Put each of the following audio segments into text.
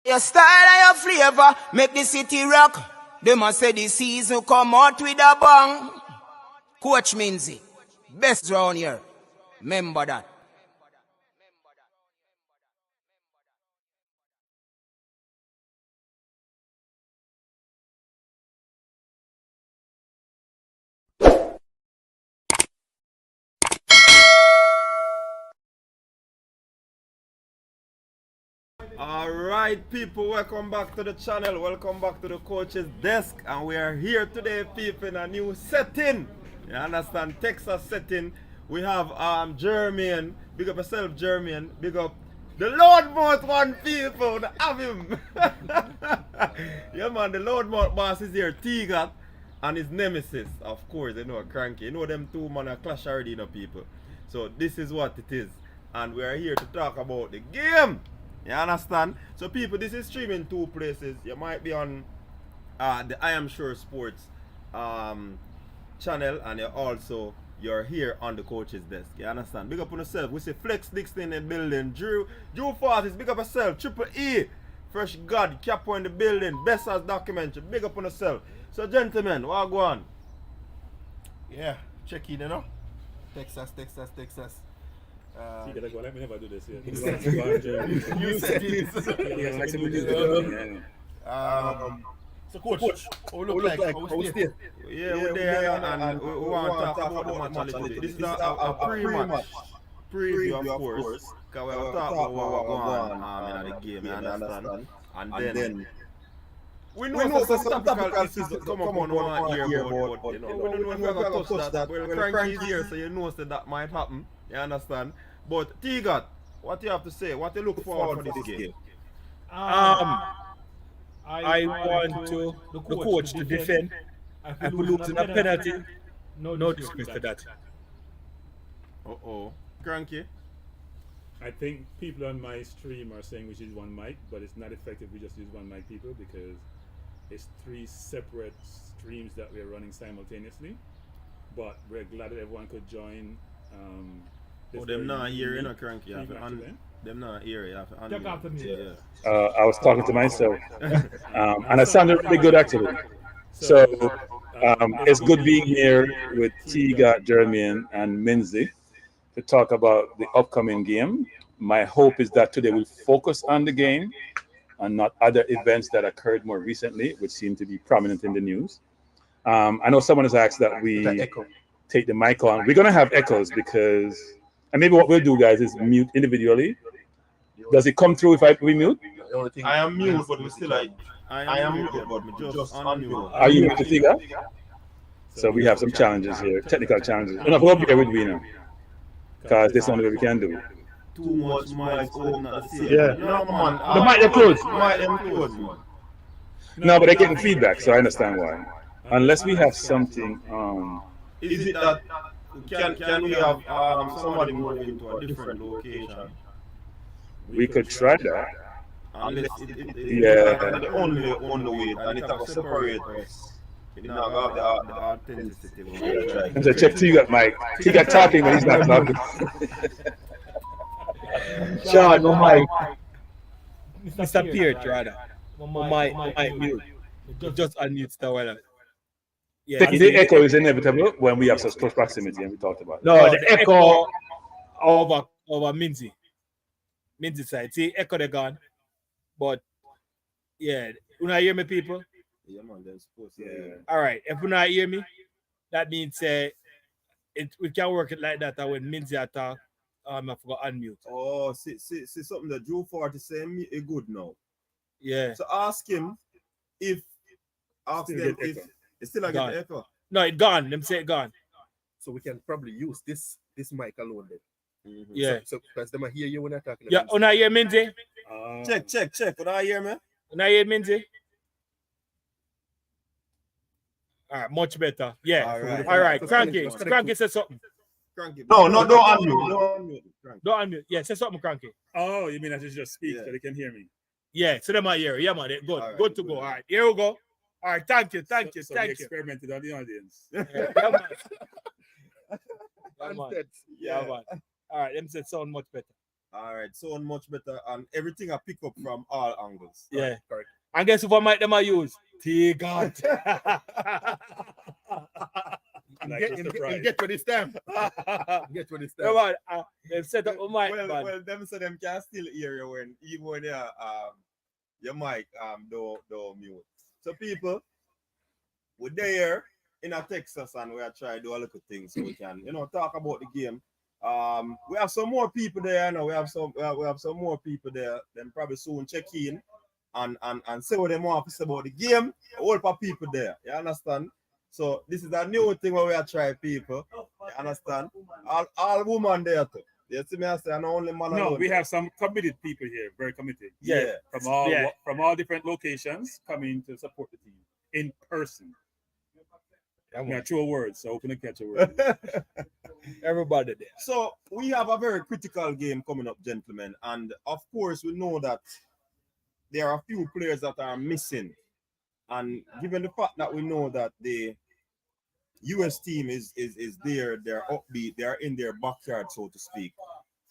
Your style and your flavor make the city rock. They must say the season come out with a bang. Coach Minzie, best round here. Remember that. Alright people, welcome back to the channel, welcome back to the coach's desk, and we are here today people in a new setting. You understand? Texas setting. We have Jermaine, big up yourself Jermaine, big up the loudmouth one people, have him. Yeah man, the loudmouth boss is here, Tigat, and his nemesis, of course, you know, Cranky. You know them two man are clash already, you know people. So this is what it is, and we are here to talk about the game. You understand? So people, this is streaming two places. You might be on the I Am Sure Sports channel, and you're here on the coach's desk. You understand? Big up on yourself. We say Flex Dixon in the building. Drew Fortis, big up yourself. Triple E, Fresh God, Capo in the building. Best as documentary. Big up on yourself. So gentlemen, what go on? Yeah, check in, you know. Texas. You gotta go, let me never do this here. You said it. So coach, how look like? How we stay? Yeah, we're there, and we want to talk about the match a little bit. This is a pre-match preview, of course. Because we will talk about what going on in the game, you understand? And then we know some topical issues come up on one ear, but you know, we don't know if we're going to touch that. Well, Frank is here, so you know that might happen. You understand? But Tigat, what do you have to say? What do you look forward for this game? I want the coach to defend. If we lose in a penalty, no disgrace to that. Cranky? I think people on my stream are saying we should use one mic, but it's not effective. We just use one mic, people, because it's three separate streams that we're running simultaneously. But we're glad that everyone could join. Them not here, you know, Cranky. Them not here, you have to unmute. I was talking to myself, and it sounded really good actually. So it's good being here with Tiga, Jermaine, and Minzie to talk about the upcoming game. My hope is that today we'll focus on the game and not other events that occurred more recently, which seem to be prominent in the news. I know someone has asked that we take the mic on. We're going to have echoes because, and maybe what we'll do, guys, is mute individually. Does it come through if we mute? I am mute, but we still like. I am muted, but we just unmute. Are you muted, Tiga? So we have some challenges here, technical challenges. We're not going to be here with we now, because this is the only way we can do it. Too much mic open at the same. Yeah. No, man. The mic are closed. Mic them closed, man. No, but they're getting feedback, so I understand why. Unless we have something. Is it that can we have somebody move into a different location? We could try that. Unless Yeah. the only way, and it will separate us. It not have the authenticity. And so check Tiga, Mike. Tiga talking when he's not talking. Sean, my mic disappeared, rather. my mute. Just unmute the while. The echo is inevitable when we have such close proximity, and we talked about it. No, the echo over Minzie. Minzie side. See, echo they gone. But yeah, you not hear me, people? Yeah, man, they're supposed to. All right. If you not hear me, that means we can work it like that. When Minzie attack, I forgot unmute. Oh, see something that Drew Fortis is saying is good now. Yeah. So ask them if it's still like an echo. No, it gone. Them say it gone. So we can probably use this mic alone then. Mm-hmm. Yeah. So because them hear you when I'm talking. Yeah, you not hear Minzie? Check. Would I hear me? You not hear Minzie? All right, much better. Yeah. All right. Cranky says something. Cranky. No, don't unmute. Don't unmute. Yeah, say something, Cranky. Oh, you mean I should just speak so they can hear me? Yeah, so they might hear. Yeah, man. Good. Right, good to go. All right, here we go. All right, thank you. So we experimented on the audience. Yeah, man. Unstead. Yeah, man. All right, them said sound much better. All right, so much better, and everything I pick up from all angles. Yeah. Correct. And guess what mic them I use? T-God. Like Get, Mr. in, Price. get to this time. Get to this Come time. on, they've set up a mic, Well, man. well, them so them can still hear you when even when your mic do mute. So people, we're there in Texas and we are trying to do a little things so we can talk about the game. We have some more people there now. We have some more people there. Then probably soon check in and say what they want to say about the game. A whole lot of people there. You understand? So this is a new thing where we are trying people. You understand? All women there too. You see me I say, I'm only man No, alone. we have some committed people here, very committed. Yeah. From all different locations coming to support the team in person. Yeah, true words, so open to catch a word. Everybody there. So we have a very critical game coming up, gentlemen, and of course we know that there are a few players that are missing, and given the fact that we know that the US team is there, they're upbeat, they're in their backyard, so to speak.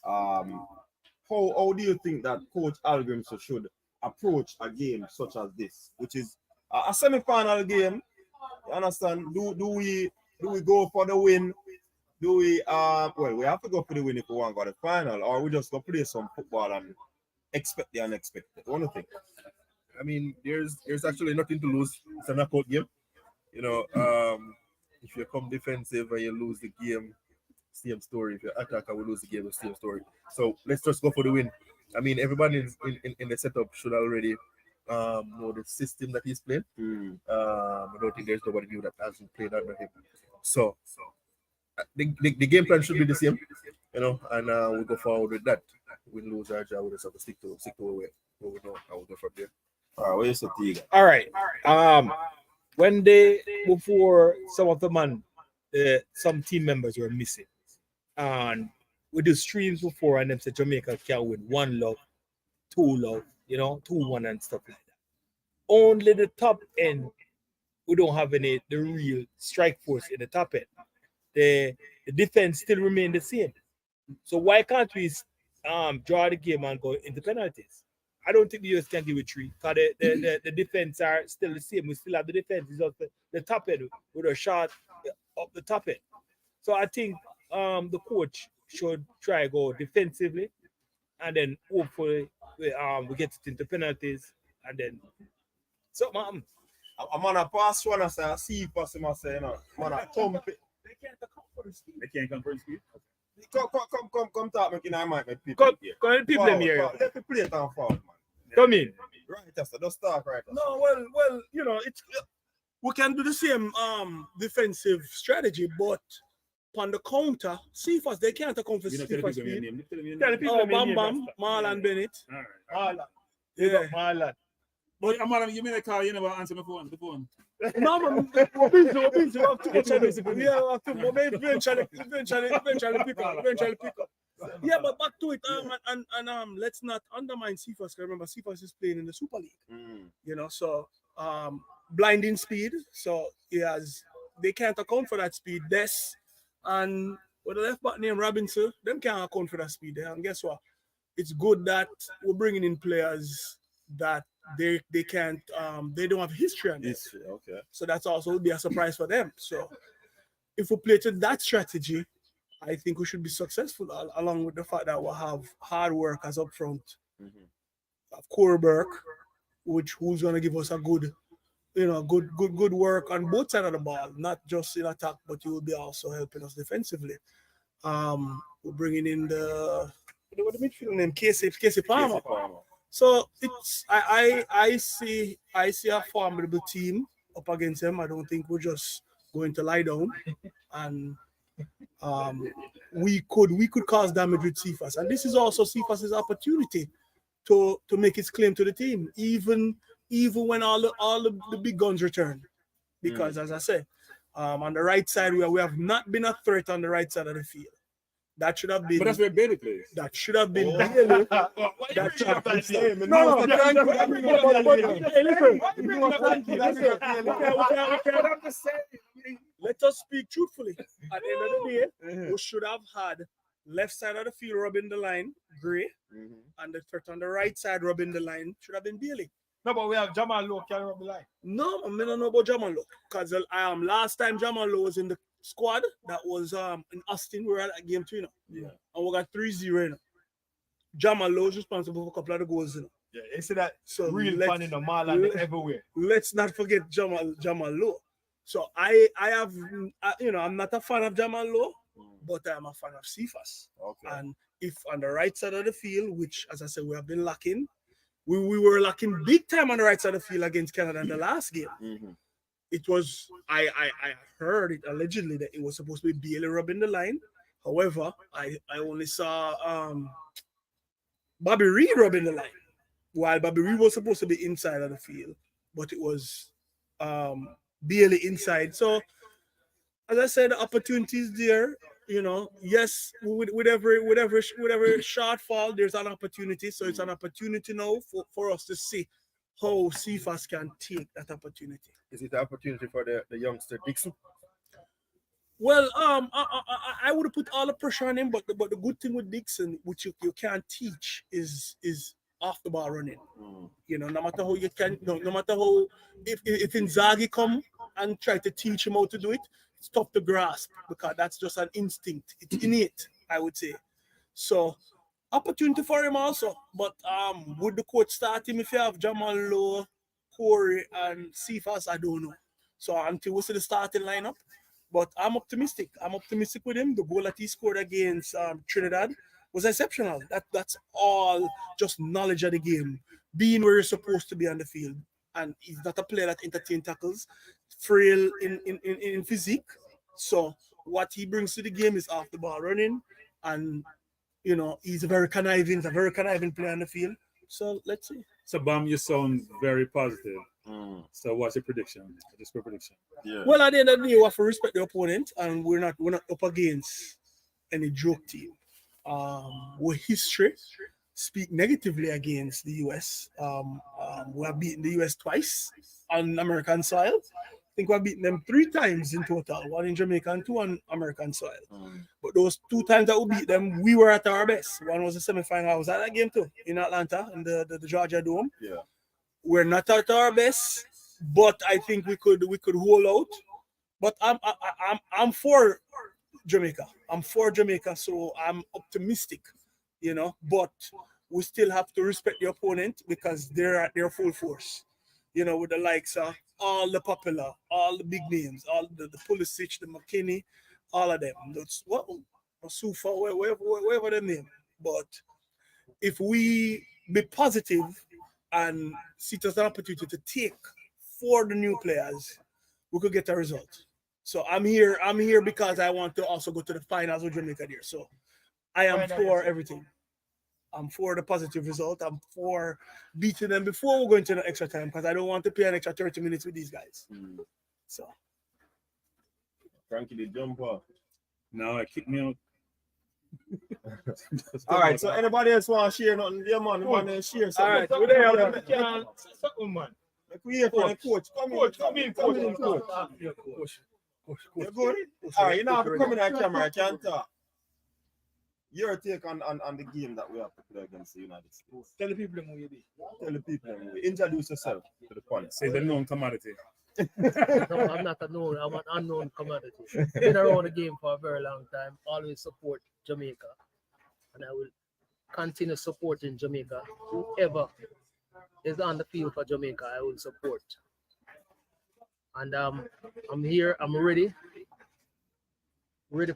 How do you think that Coach Algrim should approach a game such as this, which is a semi-final game? You understand? Do we go for the win? Do we well, we have to go for the win if we want to go to the final, or we just go play some football and expect the unexpected? What do you think? I mean, there's actually nothing to lose. It's a knockout game. If you come defensive and you lose the game, same story. If you attack and we lose the game, the same story. So let's just go for the win. I mean, everybody in the setup should already know the system that he's playing. I don't think there's nobody new that hasn't played under him. So the game plan should be the same, and we'll go forward with that. Win, lose, or draw, we just have to stick to where we know how we'll go from there. All right, where's the Tiga? All right. When before some of the man, some team members were missing, and we do streams before, and them said Jamaica can win 1-0, 2-0, 2-1 and stuff like that. Only the top end, we don't have the real strike force in the top end. The defense still remain the same. So why can't we draw the game and go into penalties? I don't think the US can give it 3 because the defense are still the same. We still have the defense. It's just the top end with a shot up the top end. So I think the coach should try to go defensively, and then hopefully we get it into penalties, and then something happen. I'm on a pass one and say, I see if I say, man, I thump it. They can't come for the speed. Come talk, make I might make people here. Come people them here. Let me play it on forward, man. Come in. Right, that's just start right. No, well, it's we can do the same defensive strategy, but on the counter, Cephas, they can't account for Cephas speed. Bam Bam, Marlon Bennett. All right. Yeah. Marlon. But Marlon, you mean I call you never answer my phone? The phone. No, man, we're busy. We have to eventually pick up. Yeah, but back to it, and let's not undermine Cephas. Remember, Cephas is playing in the Super League. So blinding speed. So they can't account for that speed. Des and with the left back named Robinson, them can't account for that speed there. And guess what? It's good that we're bringing in players that they can't they don't have history on this. Okay. So that's also would be a surprise for them. So if we play to that strategy, I think we should be successful, along with the fact that we'll have hard workers up front. Of Corey Burke, who's gonna give us a good work on both sides of the ball, not just in attack, but he will be also helping us defensively. We're bringing in the midfield name Casey Palmer. So it's I see a formidable team up against them. I don't think we're just going to lie down, and we could cause damage with Cephas. And this is also Cephas' opportunity to make his claim to the team, even when all the big guns return. Because as I said, on the right side we have not been a threat on the right side of the field. That should have been. But that's where Bailey plays. That should have been. Bailey. That should have been. No. Let us speak truthfully. At the end of the day, we should have had left side of the field rubbing the line, Gray, and the threat on the right side rubbing the line should have been Bailey. No, but we have Jamal Lowe carrying up the line. No, I don't know about Jamal Lowe. Because last time Jamal Lowe was in the squad, that was in Austin, we were at game 2, Yeah. And we got 3-0, Jamal Lowe is responsible for a couple of the goals, Yeah, you see that So real fun in the Marland everywhere. Let's not forget Jamal Lowe. So I'm not a fan of Jamal Lowe, but I'm a fan of Cephas. Okay. And if on the right side of the field, which as I said, we have been lacking, we were lacking big time on the right side of the field against Canada in the last game. It was I heard it allegedly that it was supposed to be Bailey rubbing the line. However, I only saw Bobby Reed rubbing the line, while Bobby Reed was supposed to be inside of the field, but it was Bailey inside. So as I said, the opportunities there. Yes, with every shortfall, there's an opportunity. So it's an opportunity now for us to see how Cephas can take that opportunity. Is it an opportunity for the youngster Dixon? Well, I would have put all the pressure on him, but the good thing with Dixon, which you can't teach, is off the ball running. No matter how you can, no matter how if Inzaghi come and try to teach him how to do it, it's tough to grasp because that's just an instinct. It's innate, I would say. So opportunity for him also. But would the coach start him if you have Jamal Lowe, Corey, and Cephas? I don't know. So until we see the starting lineup. But I'm optimistic. I'm optimistic with him. The goal that he scored against Trinidad was exceptional. That's all just knowledge of the game, being where you're supposed to be on the field. And he's not a player that entertains tackles, frail in physique. So what he brings to the game is off the ball running, and he's a very conniving player on the field. So let's see. So Bam, you sound very positive. So what's your prediction? Just your prediction. Yeah. Well, at the end of the day, we have to respect the opponent, and we're not up against any joke team. Our history speak negatively against the US. We have beaten the US twice on American soil. I think we have beaten them 3 times in total, 1 in Jamaica and 2 on American soil. But those 2 times that we beat them, we were at our best. One was the semifinal. I was at that game too in Atlanta in the Georgia Dome. Yeah. We're not at our best, but I think we could hold out. But I'm for Jamaica. I'm for Jamaica, so I'm optimistic, But we still have to respect the opponent because they're at their full force, with the likes of all the popular, all the big names, all the Pulisic, the McKinney, all of them. That's what Sufa, whatever the name. But if we be positive and see it as an opportunity to take for the new players, we could get a result. So I'm here because I want to also go to the finals with Jamaica there. So I am for everything. I'm for the positive result. I'm for beating them before we go into the extra time because I don't want to play an extra 30 minutes with these guys. So Frankie the jumper. No, I kicked me out. All right, so anybody else want to share nothing? Yeah, man, want to share something. All right, we're there. Something, man. We here for the coach. Come in, coach. You're good? All right, you know, I'm coming on camera. I can't talk. Your take on the game that we have to play against the United States. Tell the people who you be. Tell the people. Introduce yourself to the point. Say the known commodity. No, I'm not a known. I'm an unknown commodity. Been around the game for a very long time. Always support Jamaica, and I will continue supporting Jamaica. Whoever is on the field for Jamaica, I will support. And I'm here. I'm ready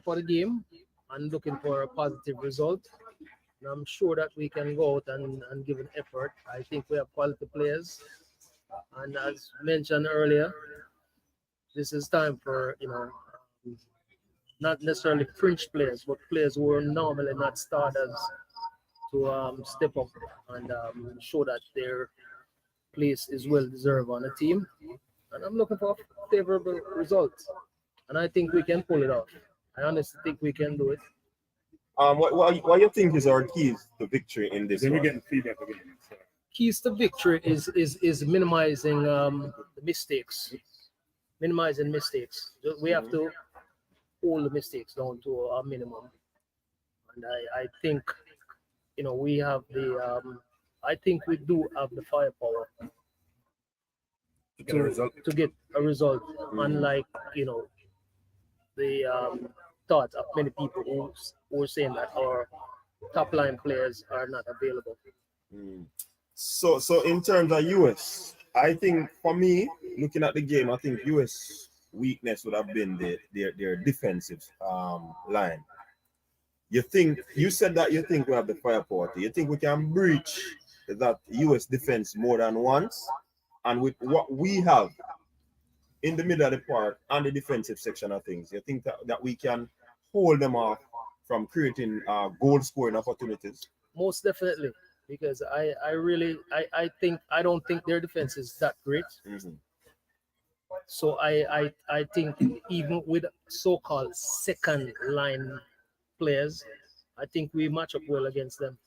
for the game, and looking for a positive result. And I'm sure that we can go out and give an effort. I think we have quality players. And as mentioned earlier, this is time for, not necessarily fringe players, but players who are normally not starters to step up and show that their place is well deserved on the team. And I'm looking for a favorable result. And I think we can pull it off. I honestly think we can do it. What you think is our keys to victory in this? Then we're getting feedback again. So. Keys to victory is minimizing the mistakes. Minimizing mistakes. We have to hold the mistakes down to a minimum. and I think we have the I think we do have the firepower To get a result. to get a result, unlike the thoughts of many people who are saying that our top line players are not available. So in terms of US, I think for me, looking at the game, I think US weakness would have been their defensive line. You said that you think we have the firepower. You think we can breach that US defense more than once? And with what we have in the middle of the park and the defensive section of things, you think that we can hold them off from creating goal scoring opportunities? Most definitely, because I don't think their defense is that great. So I think even with so-called second line players, I think we match up well against them.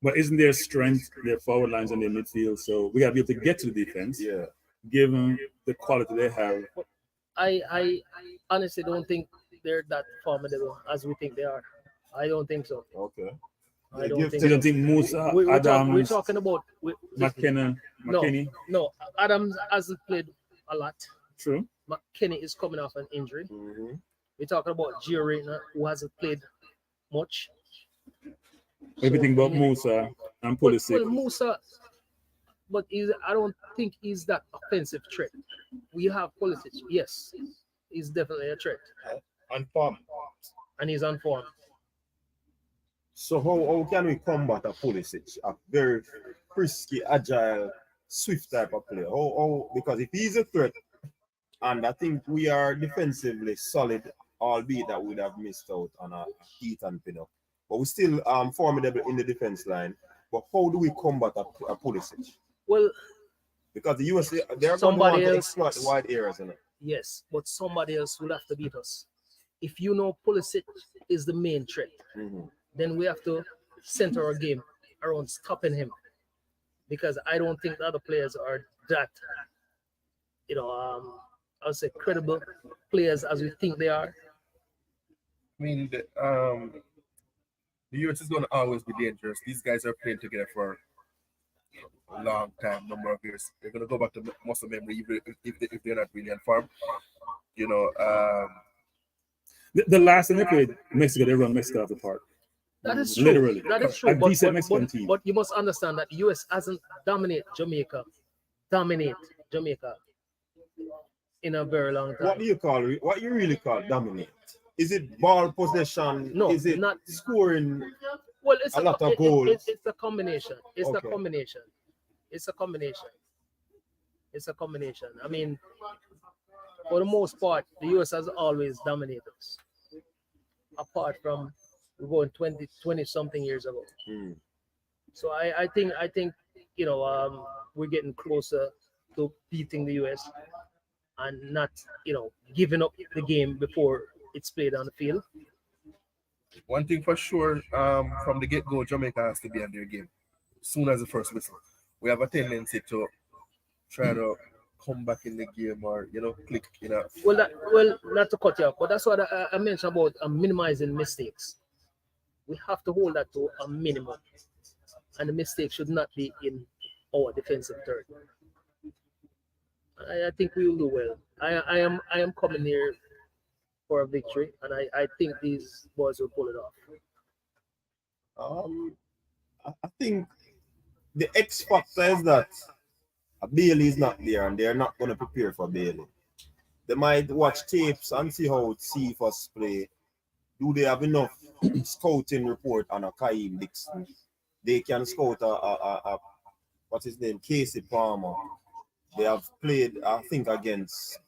But isn't their strength their forward lines and their midfield? So we got to be able to get to the defense. Yeah. Given the quality they have. I honestly don't think they're that formidable as we think they are. I don't think so. Okay. I don't think. So you don't think Musa, Adams, we're talking about McKenny? No, Adams hasn't played a lot. True. McKenny is coming off an injury. We're talking about Gio Reyna, who hasn't played much. Everything about Musa and Pulisic. Well, Musa, but I don't think he's that offensive threat. We have Pulisic, yes, he's definitely a threat. On form. And he's on form. So how can we combat a Pulisic, a very frisky, agile, swift type of player? Because if he's a threat, and I think we are defensively solid, albeit that we would have missed out on a Heat and Pinnock. But we're still formidable in the defense line. But how do we combat a Pulisic? Well, because the US, they're going to want to exploit the wide areas. Isn't it? Yes, but somebody else will have to beat us. If you know Pulisic is the main threat, then we have to center our game around stopping him. Because I don't think the other players are that, I would say credible players as we think they are. I mean, the US is going to always be dangerous. These guys are playing together for a long time, number of years. They're going to go back to muscle memory even if they're not really on form. The last time they played Mexico, they run Mexico off the park. That is true. Literally. That is true. A decent Mexican team. But you must understand that the US hasn't dominated Jamaica in a very long time. What you really call dominate? Is it ball possession? No, is it not scoring? Well, it's a lot of goals. It's a combination. It's Okay. a combination. It's a combination. It's a combination. I mean, for the most part, the US has always dominated us. Apart from we're going 20 something years ago. So I think we're getting closer to beating the US and not giving up the game before it's played on the field. One thing for sure, from the get-go, Jamaica has to be on their game. Soon as the first whistle, we have a tendency to try to come back in the game or click. Well, not to cut you off, but that's what I mentioned about minimizing mistakes. We have to hold that to a minimum, and the mistake should not be in our defensive third. I think we will do well. I am coming here for a victory, and I think these boys will pull it off. I think the X factor is that Bailey is not there, and they're not going to prepare for Bailey. They might watch tapes and see how Cephas play. Do they have enough scouting report on a Kaim Dixon? They can scout a what's his name, Casey Palmer. They have played, I think, against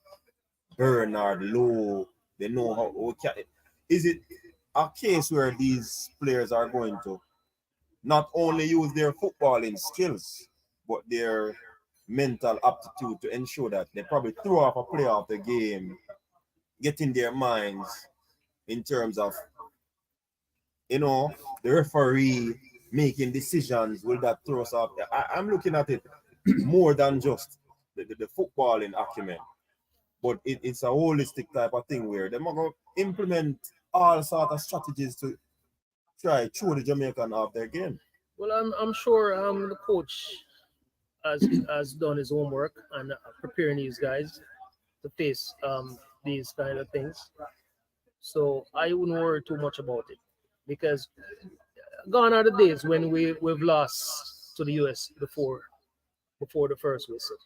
Bernard Lowe. They know how. Is it a case where these players are going to not only use their footballing skills, but their mental aptitude to ensure that they probably throw off a player of the game, get in their minds in terms of, the referee making decisions? Will that throw us off? I'm looking at it more than just the footballing acumen, but it's a holistic type of thing where they're going to implement all sort of strategies to try throw the Jamaican off their game. Well, I'm sure the coach has done his homework and preparing these guys to face these kind of things. So I wouldn't worry too much about it because gone are the days when we've lost to the US before the first whistle.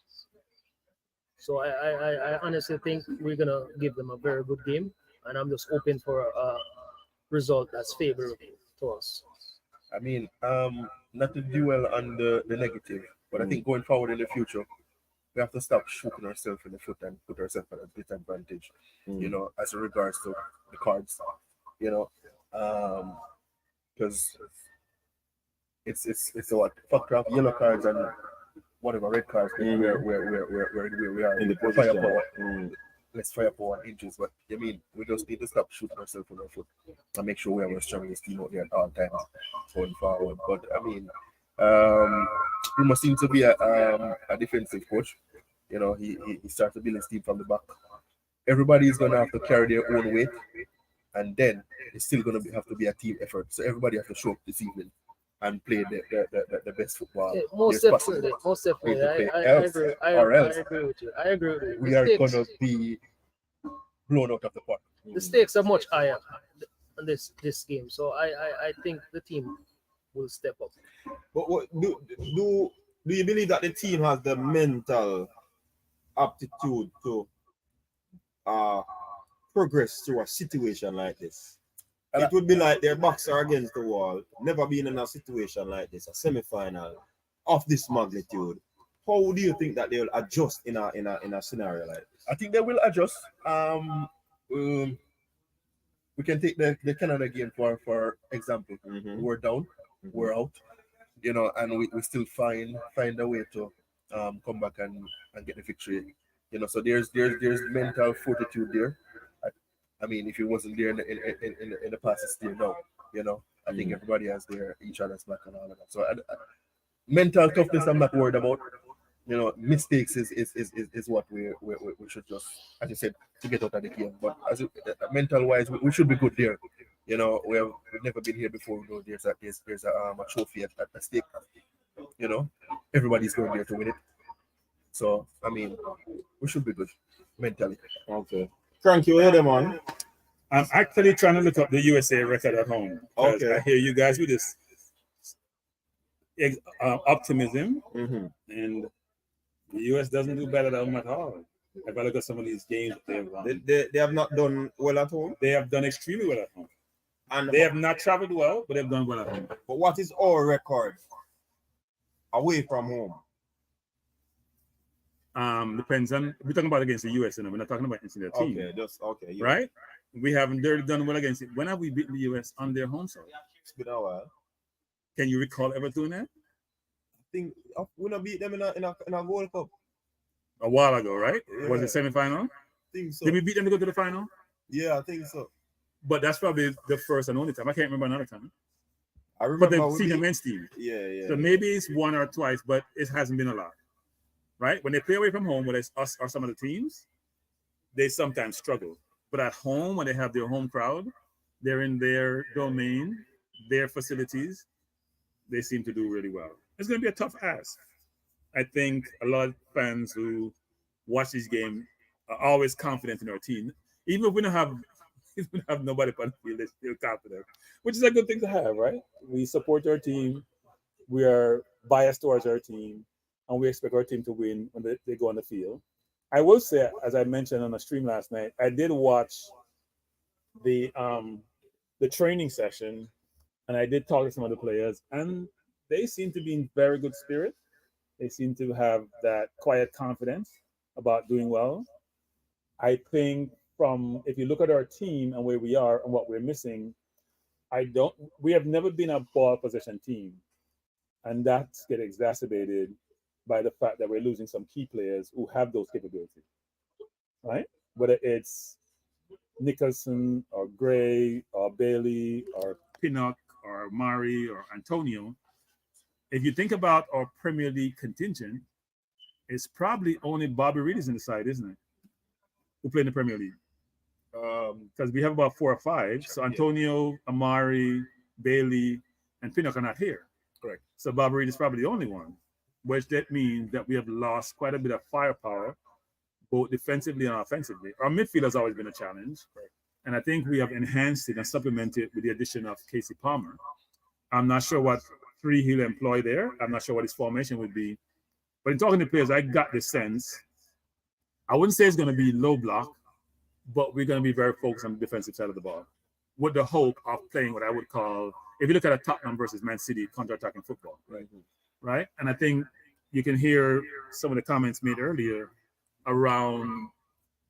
So I honestly think we're gonna give them a very good game, and I'm just hoping for a result that's favorable to us. I mean, not to dwell on the negative, but I think going forward in the future, we have to stop shooting ourselves in the foot and put ourselves at a disadvantage, you know, as regards to the cards, you know, because it's a what factor of yellow cards and whatever red cards where we are In the firepower. position. Less firepower and inches, but I mean, we just need to stop shooting ourselves in our foot and make sure we have our strongest team out there at all times going forward. But I mean, he must seem to be a defensive coach. You know, he starts to build his team from the back. Everybody is going to have to carry their own weight, and then it's still going to have to be a team effort. So everybody has to show up this evening and play the best football. Yeah, most definitely, most definitely. I agree. I agree with you. I agree with you. We are going to be blown out of the park. The stakes are much higher in this game, so I think the team will step up. But what do you believe that the team has the mental aptitude to progress through a situation like this? It would be like their backs are against the wall, never been in a situation like this, a semi-final of this magnitude. How do you think that they'll adjust in a scenario like this? I think they will adjust. We can take the Canada game for example. We're down, we're out, you know, and we still find a way to come back and get the victory. You know, so there's mental fortitude there. I mean, if it wasn't there in the past, it's there now. You know, I think everybody has each other's back and all of that. So mental toughness, I'm not worried about. You know, mistakes is what we should just, as you said, to get out of the game. But as mental wise, we should be good there. You know, we've never been here before. We know there's a trophy at stake. You know, everybody's going there to win it. So I mean, we should be good mentally. Okay. Krank, you hear them on? I'm actually trying to look up the USA record at home. Okay. I hear you guys with this optimism, and the US doesn't do better at home at all. If I look at some of these games that they've won, They have not done well at home. they have done extremely well at home. And They have not traveled well, but they've done well at home. But what is our record away from home? Depends on, we're talking about against the US, and we're not talking about against their team. Okay, just okay. Yeah. Right? We haven't done well against it. When have we beaten the US on their home soil? It's been a while. Can you recall ever doing that? I think we not beat them in a Gold Cup. A while ago, right? Yeah. Was it semi-final? I think so. Did we beat them to go to the final? Yeah, I think so. But that's probably the first and only time. I can't remember another time. I remember. But they've seen the men's team. Yeah. So maybe it's one or twice, but it hasn't been a lot. Right? When they play away from home, whether it's us or some of the teams, they sometimes struggle. But at home, when they have their home crowd, they're in their domain, their facilities, they seem to do really well. It's going to be a tough ask. I think a lot of fans who watch this game are always confident in our team. Even if we don't have nobody on the field, they're still confident, which is a good thing to have, right? We support our team. We are biased towards our team, and we expect our team to win when they go on the field. I will say, as I mentioned on the stream last night, I did watch the training session, and I did talk to some of the players, and they seem to be in very good spirit. They seem to have that quiet confidence about doing well. I think if you look at our team and where we are and what we're missing, we have never been a ball possession team, and that's get exacerbated by the fact that we're losing some key players who have those capabilities, right? Whether it's Nicholson or Gray or Bailey or Pinnock or Mari or Antonio, if you think about our Premier League contingent, it's probably only Bobby Reed is in the side, isn't it? Who play in the Premier League? Because we have about 4 or 5. So Antonio, Amari, Bailey, and Pinnock are not here. Correct. So Bob Reed is probably the only one, which that means that we have lost quite a bit of firepower, both defensively and offensively. Our midfield has always been a challenge, and I think we have enhanced it and supplemented with the addition of Casey Palmer. I'm not sure what three he'll employ there. I'm not sure what his formation would be. But in talking to players, I got the sense, I wouldn't say it's going to be low block, but we're going to be very focused on the defensive side of the ball, with the hope of playing what I would call, if you look at a Tottenham versus Man City counter-attacking football, right? And I think you can hear some of the comments made earlier around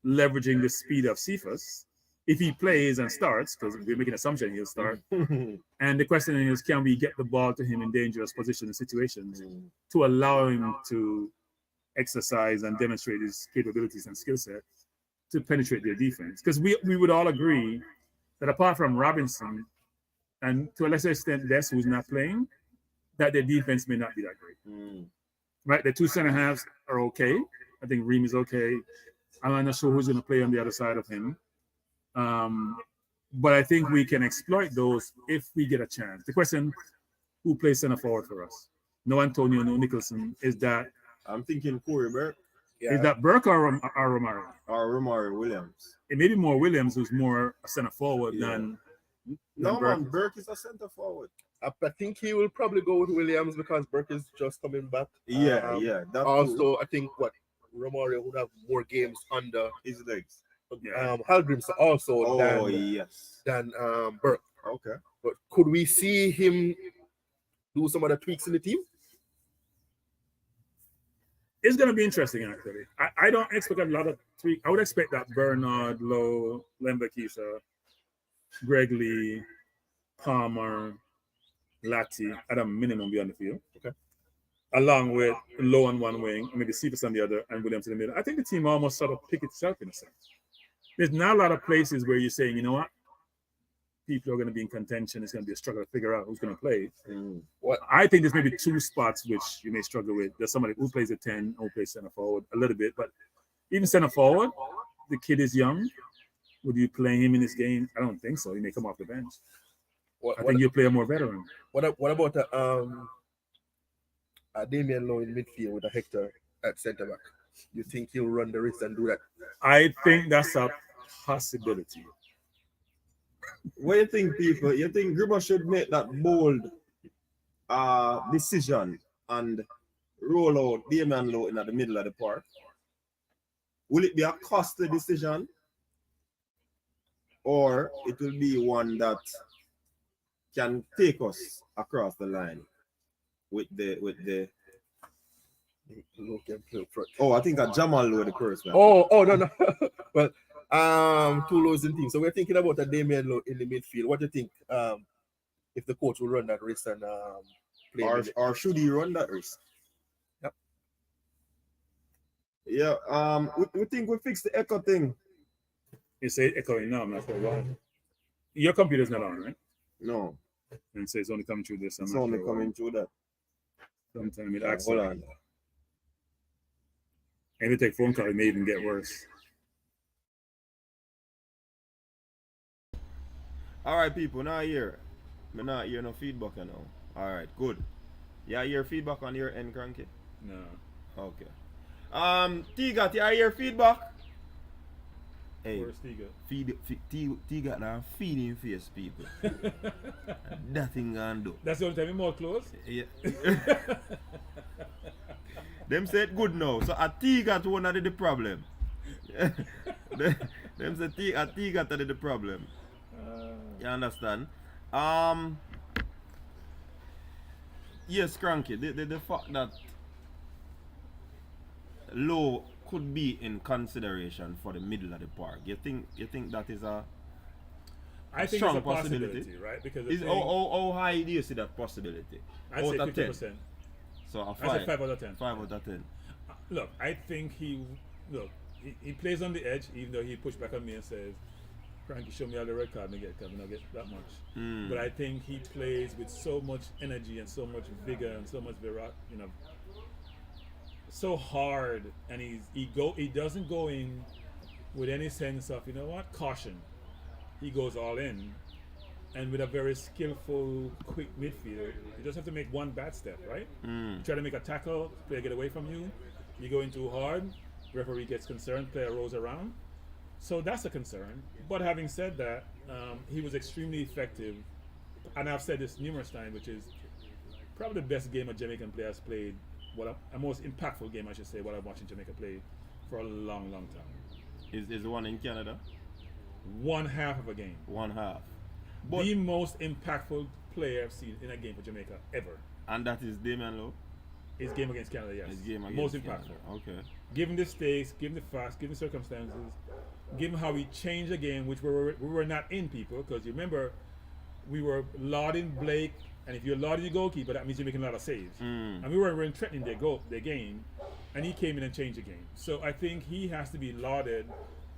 leveraging the speed of Cephas. If he plays and starts, because we're making an assumption he'll start, and the question is, can we get the ball to him in dangerous positions and situations to allow him to exercise and demonstrate his capabilities and skill set to penetrate their defense? Because we would all agree that apart from Robinson, and to a lesser extent Des, who's not playing, that their defense may not be that great. Right? The two center halves are okay. I think Reem is okay. I'm not sure who's going to play on the other side of him. But I think we can exploit those if we get a chance. The question, who plays center forward for us? No Antonio, no Nicholson. Is that... I'm thinking Corey Burke. Is that Burke or Romari? Or Romari Williams. It may be more Williams, who's more a center forward than No, Burke. man, Burke is a center forward. I think he will probably go with Williams because Burke is just coming back. Yeah. That Also, too. I think Romario would have more games under His legs. Halgrim's also than Burke. Okay. But could we see him do some other tweaks in the team? It's going to be interesting, actually. I don't expect a lot of tweak. I would expect that Bernard, Lowe, Lembekisa, Greg Lee, Palmer, Latti at a minimum be on the field. Okay. Along with Lowe on one wing, maybe Cephas on the other, and Williams in the middle. I think the team almost sort of picked itself in a sense. There's not a lot of places where you're saying, you know what, people are going to be in contention. It's going to be a struggle to figure out who's going to play. I think there's maybe two spots which you may struggle with. There's somebody who plays a 10, who plays center forward a little bit, but even center forward, the kid is young. Would you play him in this game? I don't think so. He may come off the bench. I think you'll play a more veteran. What about Damian Lowe in midfield with a Hector at centre back? You think he'll run the risk and do that? I think that's a possibility. What do you think, people? You think Gribber should make that bold decision and roll out Damian Lowe in the middle of the park? Will it be a costly decision, or it will be one that can take us across the line with the I think a Jamal Lowe the first one. No. Well, two Lows in team. So we're thinking about a Damian Lowe in the midfield. What do you think if the coach will run that risk and play? Or should he run that risk? Yep. Yeah. We think we fixed the echo thing. You say echoing now, I'm not sure why. Your computer's not on, right? No. And so it's only coming through this. It's only coming through that. Sometimes it acts. Hold on. And if you take phone call, it may even get worse. All right, people. Now here. Me not hear no feedback now. All right, good. Yeah, hear feedback on your end, Cranky? No. Okay. T-Gat, you hear feedback? Hey, Where's Tiga? T-Gat now feeding face, people. Nothing gonna do. That's the only time you're more close? Yeah. Them said good now. So a T-Gat one of the problem. Them said T-Gat the problem. You understand? Yes, Cranky. The fact that Lowe could be in consideration for the middle of the park. You think that is a strong possibility, right? Because how high do you see that possibility? I'd say 50%. So a 5. I'd say 5 out of 10. 5 out of 10. Look, I think he plays on the edge, even though he pushed back on me and says, Frankie, show me all the red card and get, because I don't get that much. But I think he plays with so much energy and so much vigor and so much so hard, and he doesn't go in with any sense of, caution. He goes all in, and with a very skillful, quick midfield, you just have to make one bad step, right? You try to make a tackle, player get away from you, you go in too hard, referee gets concerned, player rolls around. So that's a concern. But having said that, he was extremely effective, and I've said this numerous times, which is probably the best game a Jamaican player has played, a most impactful game, I should say, what I've watched Jamaica play for a long, long time. Is the one in Canada? One half of a game. One half. But The most impactful player I've seen in a game for Jamaica ever. and that is Damian Lowe. His game against Canada, yes. His game Most against impactful. Canada. Okay. Given the stakes, given the facts, given the circumstances, given how we changed the game, which we were not in, people, because you remember we were lauding Blake, and if you're lauding your goalkeeper, that means you're making a lot of saves. And we weren't threatening their game, and he came in and changed the game. So I think he has to be lauded,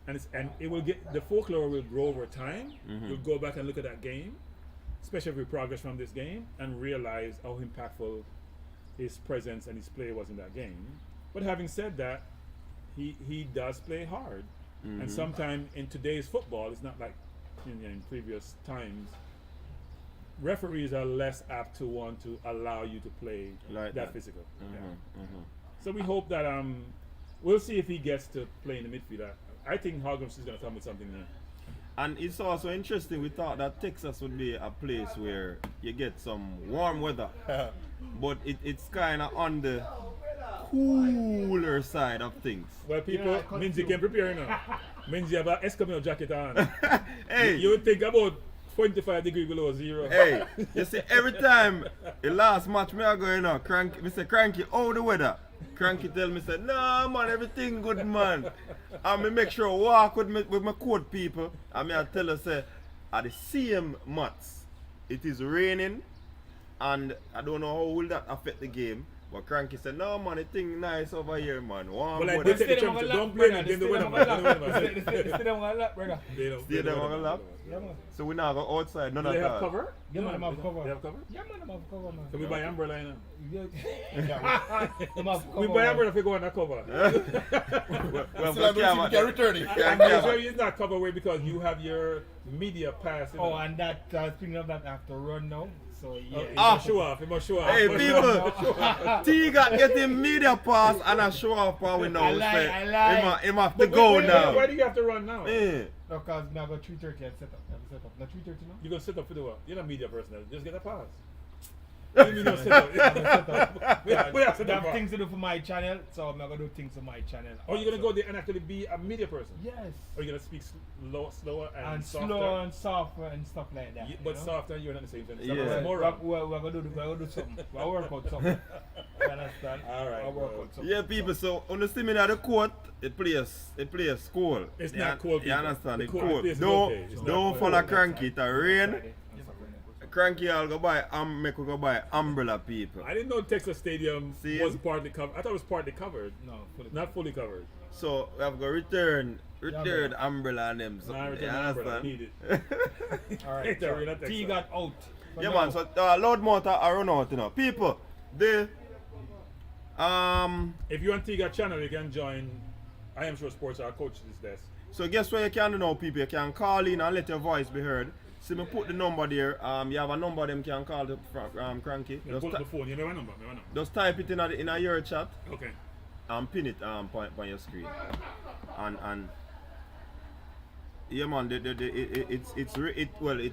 and it will get, the folklore will grow over time. You'll go back and look at that game, especially if we progress from this game, and realize how impactful his presence and his play was in that game. But having said that, he does play hard. And sometimes in today's football, it's not like in previous times. Referees are less apt to want to allow you to play Like that that. physical. Yeah. So we hope that we'll see if he gets to play in the midfield. I think Hargreaves is going to come with something there. And it's also interesting, we thought that Texas would be a place where you get some warm weather. But it's kind of on the cooler side of things. Well, people, Minzie can prepare now. Minzie have an Eskimo jacket on. Hey, You would think about 25 degrees below zero. hey, you see, every time the last match me are going on, Mr. Cranky, how the weather? Cranky tell me, say, no man, everything good man. And me make sure I walk with my court people, and me I tell her, say, at the same months, it is raining, and I don't know how will that affect the game. But Cranky said, no man, the thing nice over here, man. Warm But like, weather. they take the temperature, don't blame it, blame the weather, man. Stay them on lap, brother. Stay there on the lap. Yeah, man. So we now go outside, none Do of they have that. cover? Yeah, man, them have cover. They have cover? Yeah, man, them have cover, man. So we buy umbrella now. Yeah. Them have We cover, buy man. umbrella if we go on that cover. Well, Still have to return it. And that's why it's not cover way because you have your media pass. You know. Oh, and that, speaking of that, I have to run now. So, yeah. You must show off. You must show off. Hey people, T got getting media pass and a show off power now. I lie. Him have to go now. Why do you have to run now? Eh. No, because I got 3:30 and set up. Not 3:30 now? You're going to sit up for the what? You're not media personnel. Just get a pass. What do you mean you're sit up? We have to I have things to do for my channel, so I'm not going to do things for my channel. Or you're going to go there and actually be a media person? Yes. Or you're going to speak slower and softer? slower and softer and stuff like that. But you know? softer and you're not the same thing. Yeah. More We're going to do something. We'll work out something. You understand? All right, We'll work bro. out something. Yeah, people. So on the see me at the court, it plays school. It's not cold, You people. understand? The It's court cold. place is Don't okay. It's not don't cold. follow Cranky. It rain. Cranky, I'll go buy. Make we go buy umbrella, people. I didn't know Texas Stadium See? was partly covered. I thought it was partly covered. No, fully. Not fully covered. So we have to return umbrella on them. So, Nah, you return the umbrella. understand? Need it. All right. It's a real Texas. T got out. But Yeah, no, man. So loud motor are run out, you know. People, they If you want Tiga channel, you can join I Am Sure Sports, our coach this desk. So guess what you can do now, people? You can call in and let your voice be heard. See me put the number there. You have a number them can call Cranky. You pull up the phone. You know my number. My number. Just type it in a your chat Okay. and pin it on your screen. And yeah, man. It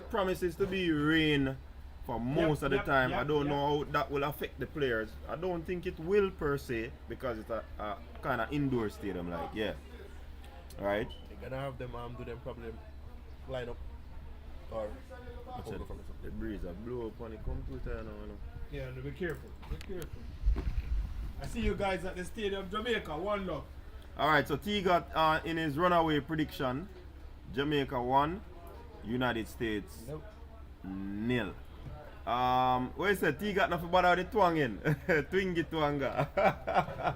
promises to be rain for most of the time. I don't know how that will affect the players. I don't think it will per se because it's a kind of indoor stadium, like yeah. Right. They're gonna have them do them probably line up or The breeze that blow up when it comes to it now. Yeah, no, be careful. Be careful. I see you guys at the stadium, Jamaica. One love. Alright, so T got in his runaway prediction, Jamaica 1, United States Nope. 0. What you said? T got nothing but the twanging. Twingy twanga.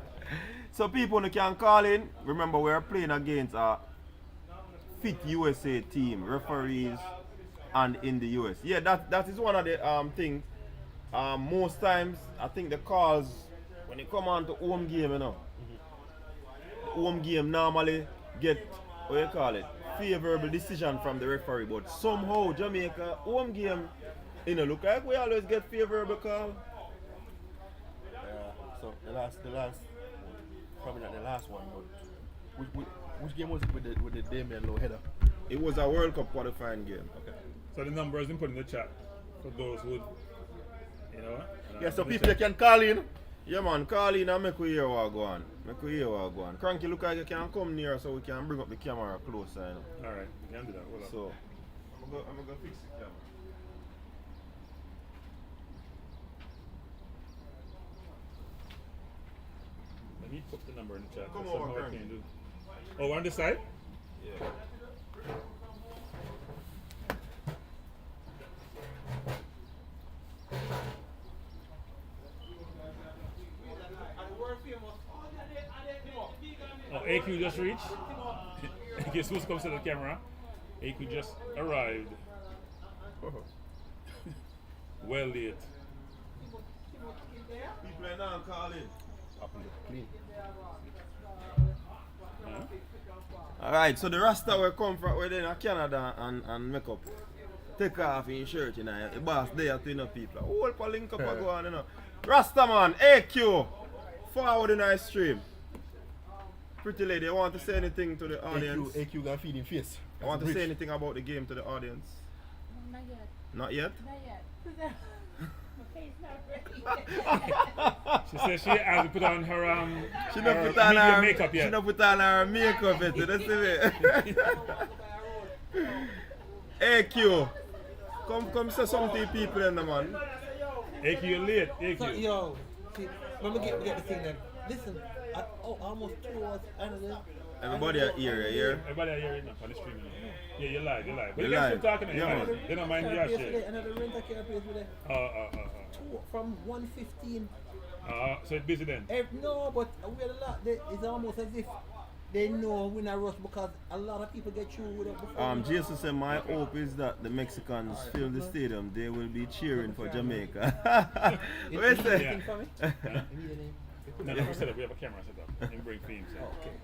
So people who can call in, remember we are playing against a fit USA team, referees and in the US. Yeah, that is one of the things. Most times I think the calls when it come on to home game, you know. Home game normally get what you call it favorable decision from the referee, but somehow Jamaica home game, look like we always get favorable call. So the last, probably not the last one, but which game was it with the Damien low header? It was a World Cup qualifying game. Okay. So the number has been put in the chat for those who, Yeah, so people can call in. Yeah man, call in and make we hear what go on. Cranky, look like you can come near so we can bring up the camera closer. Alright, we can do that. Hold on. So, I'm gonna fix the camera. Let me put the number in the chat. Come That's over, somehow I Cranky. can't do. Oh, we're on this side? Yeah. Oh, AQ just reached. In case who's comes to the camera, AQ just arrived. Well late. People are now calling. Alright, so the Rasta will come from within Canada and make up. Take off in shirt, the boss there to people. Whole for link up and go on, Rasta man, AQ, forward in our stream. Pretty lady, you want to say anything to the audience? AQ gonna feed in face. I want to say anything about the game to the audience? Not yet. Not yet? Not yet. My face not ready. She says she hasn't put on her She not put on her makeup yet. She not put on her makeup yet. That's it. AQ, come say something to people in the man. AQ, you're late. AQ. So, yo, see, when we get the thing then, listen, almost 2 hours another. Everybody are here, Everybody are here on the stream. Yeah, you're live. But You're you guys live. still talking. Yeah, man. They don't mind your shit. Another rental care place with from 1:15. So it's busy then? No, but we had a lot. It's almost as if they know we're not rush because a lot of people get through with it before. Jesus said, my hope is that the Mexicans fill the stadium. They will be cheering for Jamaica. What is it? No, we set up. We have a camera set up. And bring films.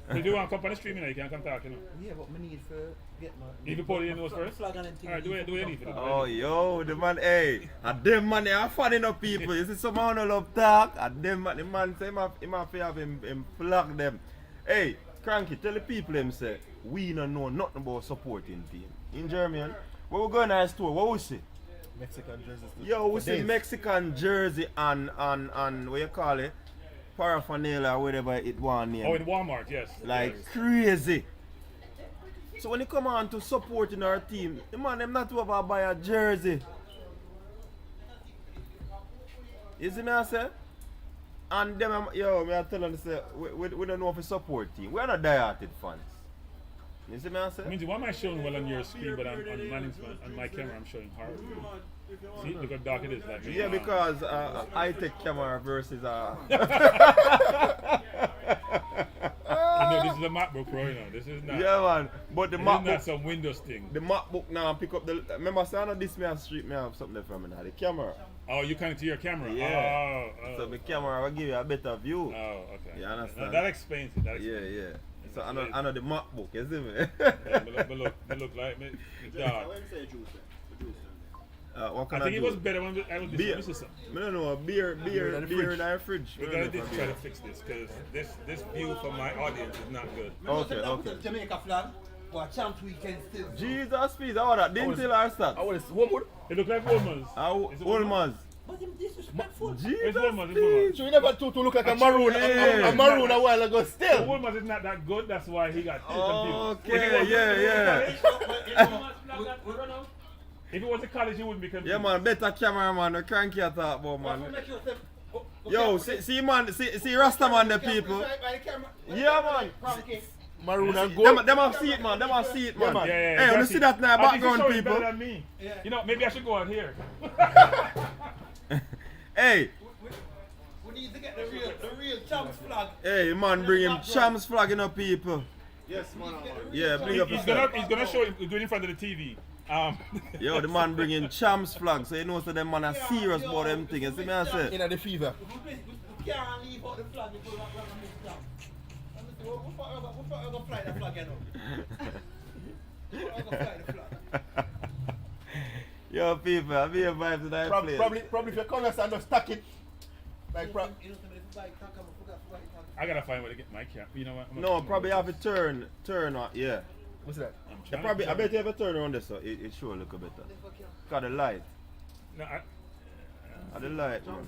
So if you want to come on the stream, you can come talk, Yeah, but we need to get my. Need to put it in those first? Flag on and thing. Alright, do what you need for that. Oh, yo, the man, hey. And them man, they are funny enough people. You see someone who love talk. And them man, the man say, he might have him flag them. Hey, Cranky, tell the people them say, we don't know nothing about supporting team. In Germany, where we going to our store, what we see? Mexican jerseys. Yo, we see Mexican jersey and what you call it? Paraphernalia or whatever it want name. Oh, in Walmart, yes. Like crazy. So when you come on to supporting our team, the man them not over buy a jersey. You see me I say? And them, yo, me I tell them say we don't know if we support team. We are not die-hearted fans. You see me I say? Means why am I showing well on your screen, but on my camera I'm showing hard. See, look how dark it is. Like yeah, because high-tech camera versus You know, this is a MacBook Pro, This is not. Yeah, man. But the MacBook. This is not some Windows thing. The MacBook now pick up the. Remember, saying on this man street, me have something from me now. The camera. Oh, you connect to your camera? Yeah. Oh. So the camera will give you a better view. Oh, okay. You understand? That explains it. Yeah. So I know the MacBook, you see me? They look like me. Dark. What can I think do? it was better when I was beer. this is I don't know, beer in our fridge. We gotta try to fix this because this view for my audience is not good. Okay. Jamaica flag, but champ weekend still. Jesus, please, how that? Didn't tell our start. It look like Wolmer's. Wolmer's. But him disrespectful. It's Wolmer's. So you never to look like a maroon, a maroon a while ago still. Wolmer's is not that good, that's why he got confused. Okay, yeah. If it was a college, you wouldn't be confused. Yeah, man, better cameraman, the Cranky I talk about, man. Yo, see man, see Rasta man, the people. Yeah, man. Maroon and gold. Them have see it, man. Yeah, Hey, you see that now, background people. Better than me. You know, maybe I should go out here. Hey. We need to get the real champs flag. Hey, man, bring him champs flag, people. Yes, man. Yeah, bring up He's gonna show it, do it in front of the TV. Yo, the man bringing champs flag, so you know so them man are serious about them things. You see me I say? In the fever. We can't leave out the flag before we flag. What flag the flag, Yo, people, I be a vibe tonight. Probably if you come here and just stack it. Like, I gotta find where to get my cap. You know what? No, probably have a turn on, yeah. What's that? I bet you have a turn around this, so it sure look a better. Got the light. No, The light, man.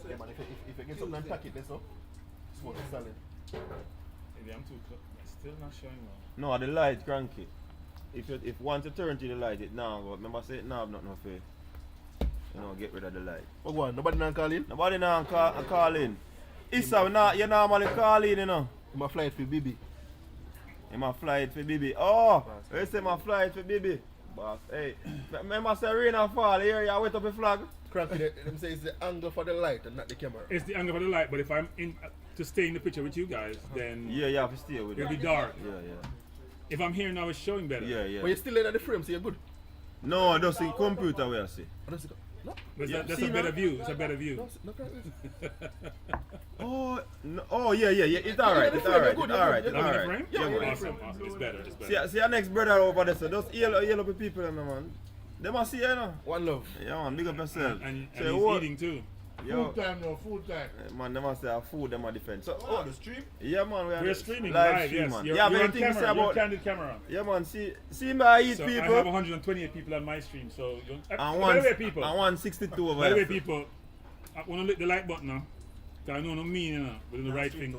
Yeah, man, if you get something and pack it, that's all. Smoke is solid. Maybe I'm too close. It's still not showing well. No, the light cranky. If once you turn to the light, it now go. Remember, say it now have nothing for you know, get rid of the light. Oh, go on. Nobody now call in? Nobody now call in. Issa, you normally call in, you know. I'm a flight for Bibi. I'm a flight for Bibi. Oh, you say my flight for Bibi. Boss, hey. Remember, say rain and fall here, you wait up a flag. Cranky, them say it's the angle for the light and not the camera. It's the angle for the light, but if I'm in to stay in the picture with you guys, then yeah, you have to stay with it. It'll be dark. Yeah. If I'm here now, it's showing better. Yeah. But you're still in the frame, so you're good. No, I don't see computer where I see. No. That's a better view. It's a better view. Oh, yeah. It's alright. It's alright. Yeah, awesome. It's better. See your next brother over there, so those yellow people, man. They must see you, know. One love. Yeah, man, big up yourself. And he's eating too. Yo. Food time. Man, they must say food, they must defend. So, the stream? Yeah, man, we're streaming live yes. man. You're man, on camera. You're candid camera. Yeah, man, see me I eat so people. I have 128 people on my stream, so and by the way, people. And 162 over By the way, people, I want to lick the like button now. Cause I know no mean, you know, with the right thing,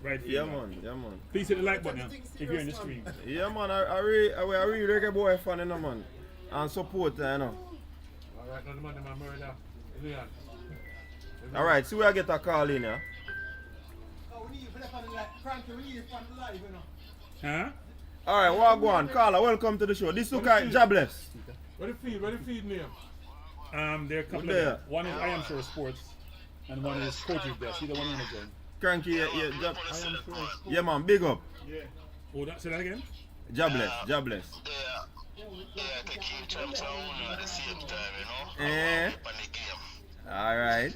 right. Yeah, man. Please hit the like button if you're in the stream. Yeah, man, I really Reggae Boy fan, you know, man, and support, you know. Alright, now the man murder. Alright, see where I get a call in, yeah? Oh, we need to put on the live. Cranky, we need to put on the live, you know. Huh? Alright, walk on. Carla, welcome to the show. This look like jobless. Where the feed name? There are a couple of them. One is I Am Sure Sports, and one is Coach's Desk. Either one on the joint. Cranky, I Am Sure Sports. Yeah, man, big up. Yeah. Oh, say that again? Jobless. Yeah, to keep champs on at the same time, you know. Alright.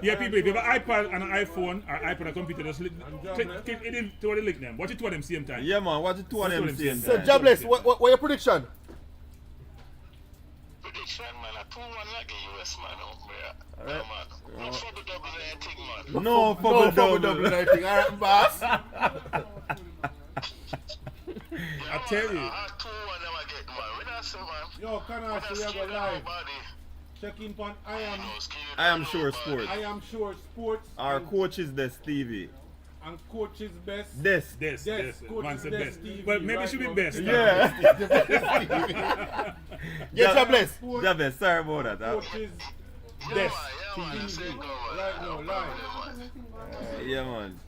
Yeah, people, if you have an iPad and an iPhone or iPad and a computer, just click it in to the link them. Watch it two of them same time. Yeah, man, watch it two of them same time. So, Jobless, what your prediction? Prediction, man, a 2-1 like the US, man. Alright. No fumble double anything, man. No fumble double anything. Alright, boss. I tell you. Yo, can I see you go live? Check in on I Am Sure Sports. I Am Sure Sports. Our Coach's Desk TV. And Coach's Best. Desk. Man said best. TV, But maybe it should be best. Yeah. Yeah, Jobless. Jobless, sorry about that. Coach's Best TV. Right now, live. Yeah, man.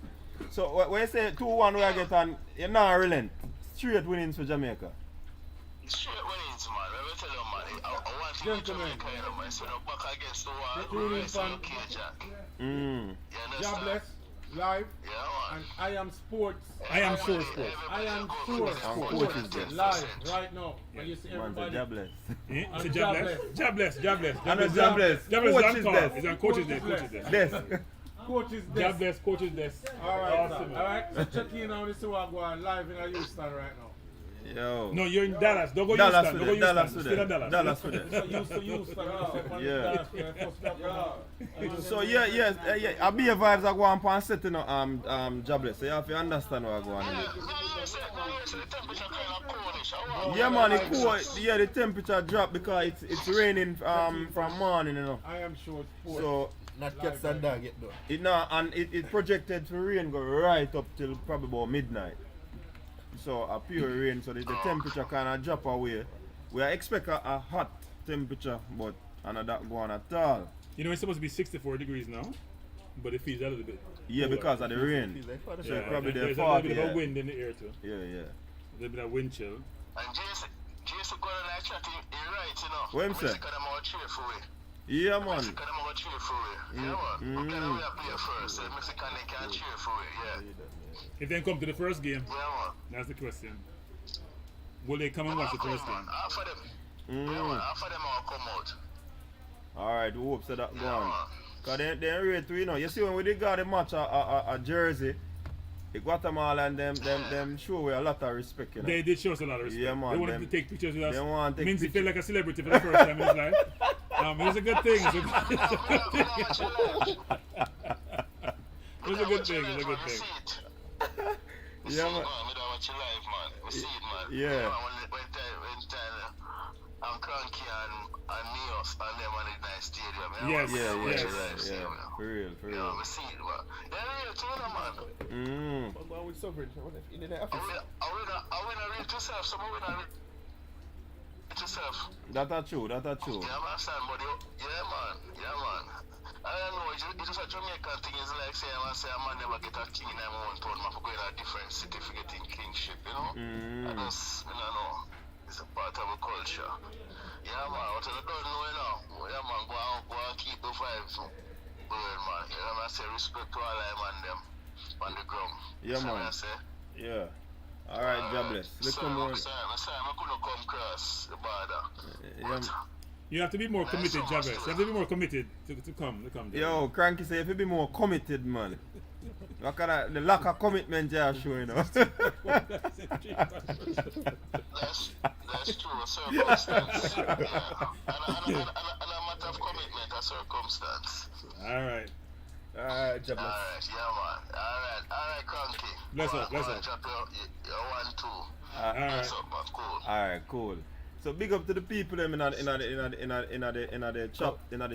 So, when you say 2-1 we are getting, you're not relent. Straight winnings for Jamaica. Straight winnings, man. Let me tell you, man. I want to get Jamaica, you know, man. So, back against the wall. Jobless, live. Yeah, man. And I Am Sports. I Am Sure Sports. I Am Sure Sports. Live, right now. And you see everybody. Jobless. It's a Jobless. And a Jobless. Jobless is on call. It's on Coach's Desk. Desk. Coach's Desk. Coach's Desk. Alright, Awesome. alright. So check in on this one going live in Houston right now. Yo. No, you're in Dallas. Don't go Dallas Houston. Don't go Dallas Houston. Still in Dallas. Dallas for that. So Houston. Yeah. So I be a vibes I go on and set Jobless. So you have to understand what I go on here. Yeah, man, it's cool. Yeah, the temperature drop because it's raining from morning, you know. I Am Sure Sports. So not cats and dog yet though. It projected to rain go right up till probably about midnight. So a pure rain, so the temperature kind of drop away. We expect a hot temperature, but not that go on at all. You know, it's supposed to be 64 degrees now, but it feels a little bit. Yeah, cooler. because of the rain. So Yeah, probably there's the a fog. little bit of wind in the air too. Yeah. A little bit of wind chill. And Jason got on that chat, you're right, you know. What him say? Yeah, man. Mexican I'm going to cheer for it. Yeah, man. What kind of way I play first? Mexican they can't cheer for it, yeah. If they come to the first game, yeah, man. That's the question. Will they come and watch the first game? Half of them. Yeah, man. Half of them all come out. Alright, we hope so that go on. Because they rate to, you know, you see when we did got the match at Jersey, the Guatemala and them show we a lot of respect. You know? They did show us a lot of respect. Yeah, man. They wanted to take pictures with us. They want to take Minzie felt like a celebrity for the first time in his life. It was a good thing. It was a good thing. It was a good thing. Yeah, man. Yeah. I'm Kranky and Neos and them on the nice stadium. Yes, yeah. For real. Yeah, we see it, man. Yeah, too, man. What we suffering? In the office? I win a rate yourself, so I win a rate yourself. That's true. Yeah, man, son, but yeah, man. I don't know, it's just a Jamaican thing. It's like saying, a man never get a king in my own town. I go in a different city for getting kingship, you know? I just, I don't know. It's a part of a culture. Yeah, man, what I don't know, you know. Yeah, man, go and keep the vibes going, man. You know what I say? Respect to all them and them on the ground. Yeah, man. I say? Yeah. Alright, God bless. Let's come on. I'm going to come across the border. Yeah. You have to be more committed, Jabez. You have to be more committed to come there. Yo, Cranky say if you be more committed, man. Look at the lack of commitment you are showing us. That's true, a circumstance. Yeah. And a matter of commitment, a circumstance. Alright. Alright, Jabez. Alright, yeah, man. Alright, Cranky. Bless up. Drop your 1-2. Bless up, man. Cool. Alright, cool. So big up to the people them in the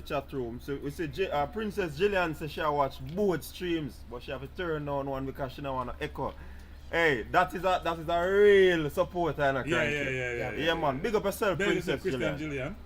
chat room. So we say Princess Jillian says she watch both streams, but she have to turn on one because she don't want to echo. Hey, that is a real support, I know. Yeah, man. Big up yourself, Princess Jillian.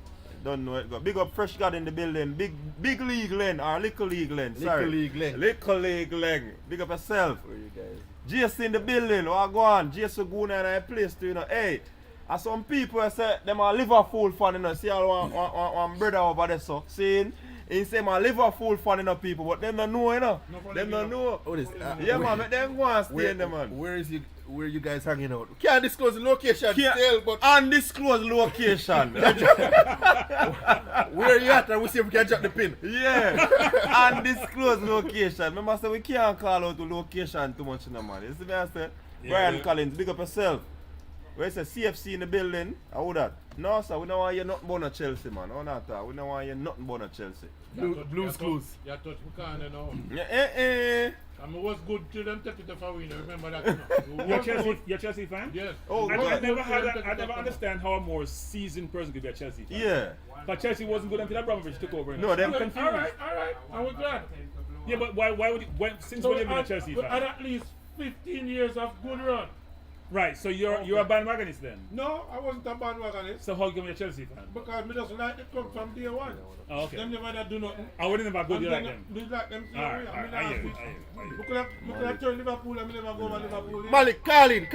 Don't know it. Go. Big up Fresh God in the building. Big League Len or Little League Len. Sorry. Little League Len. Big up yourself. Where you guys? JS in the building. What go on? JS go in a place to, you know. Hey. And some people say them are Liverpool fan, you know. See all one brother over there, so saying he say my Liverpool fan, you know, people, but them don't know, you know. Them don't know. Oh, this, yeah, man, make them go and stay in there, man. Where you guys hanging out? Can't disclose the location still, but undisclosed location. Where you at? And we see if we can drop the pin. Yeah, undisclosed location. Remember, say we can't call out the location too much, you know, man. You see me, I say, Brian Collins, big up yourself. Where it's a CFC in the building, how that? No, sir, we don't want you nothing but a Chelsea, man. Oh, not that. We don't want you nothing but a Chelsea. Blues Clues. You touch me corner now. Yeah, I mean, what's good till them take it off a winner. Remember that, You're a Chelsea fan? Yes. Oh, I never understand how a more seasoned person could be a Chelsea fan. Yeah. But Chelsea wasn't good until Abramovich took over. No, them confused. All right. I was glad. Yeah, but why would he, since when have you been a Chelsea fan? I had at least 15 years of good run. Right, so you're a bandwagonist then? No, I wasn't a bandwagonist. So how come you're a Chelsea fan? Because me just like the club from day one. Oh, okay. Them never do nothing. I wouldn't have good you like them. We like them. Alright, I hear you. We could have turned Liverpool and we never go over Liverpool. Malik, Colin.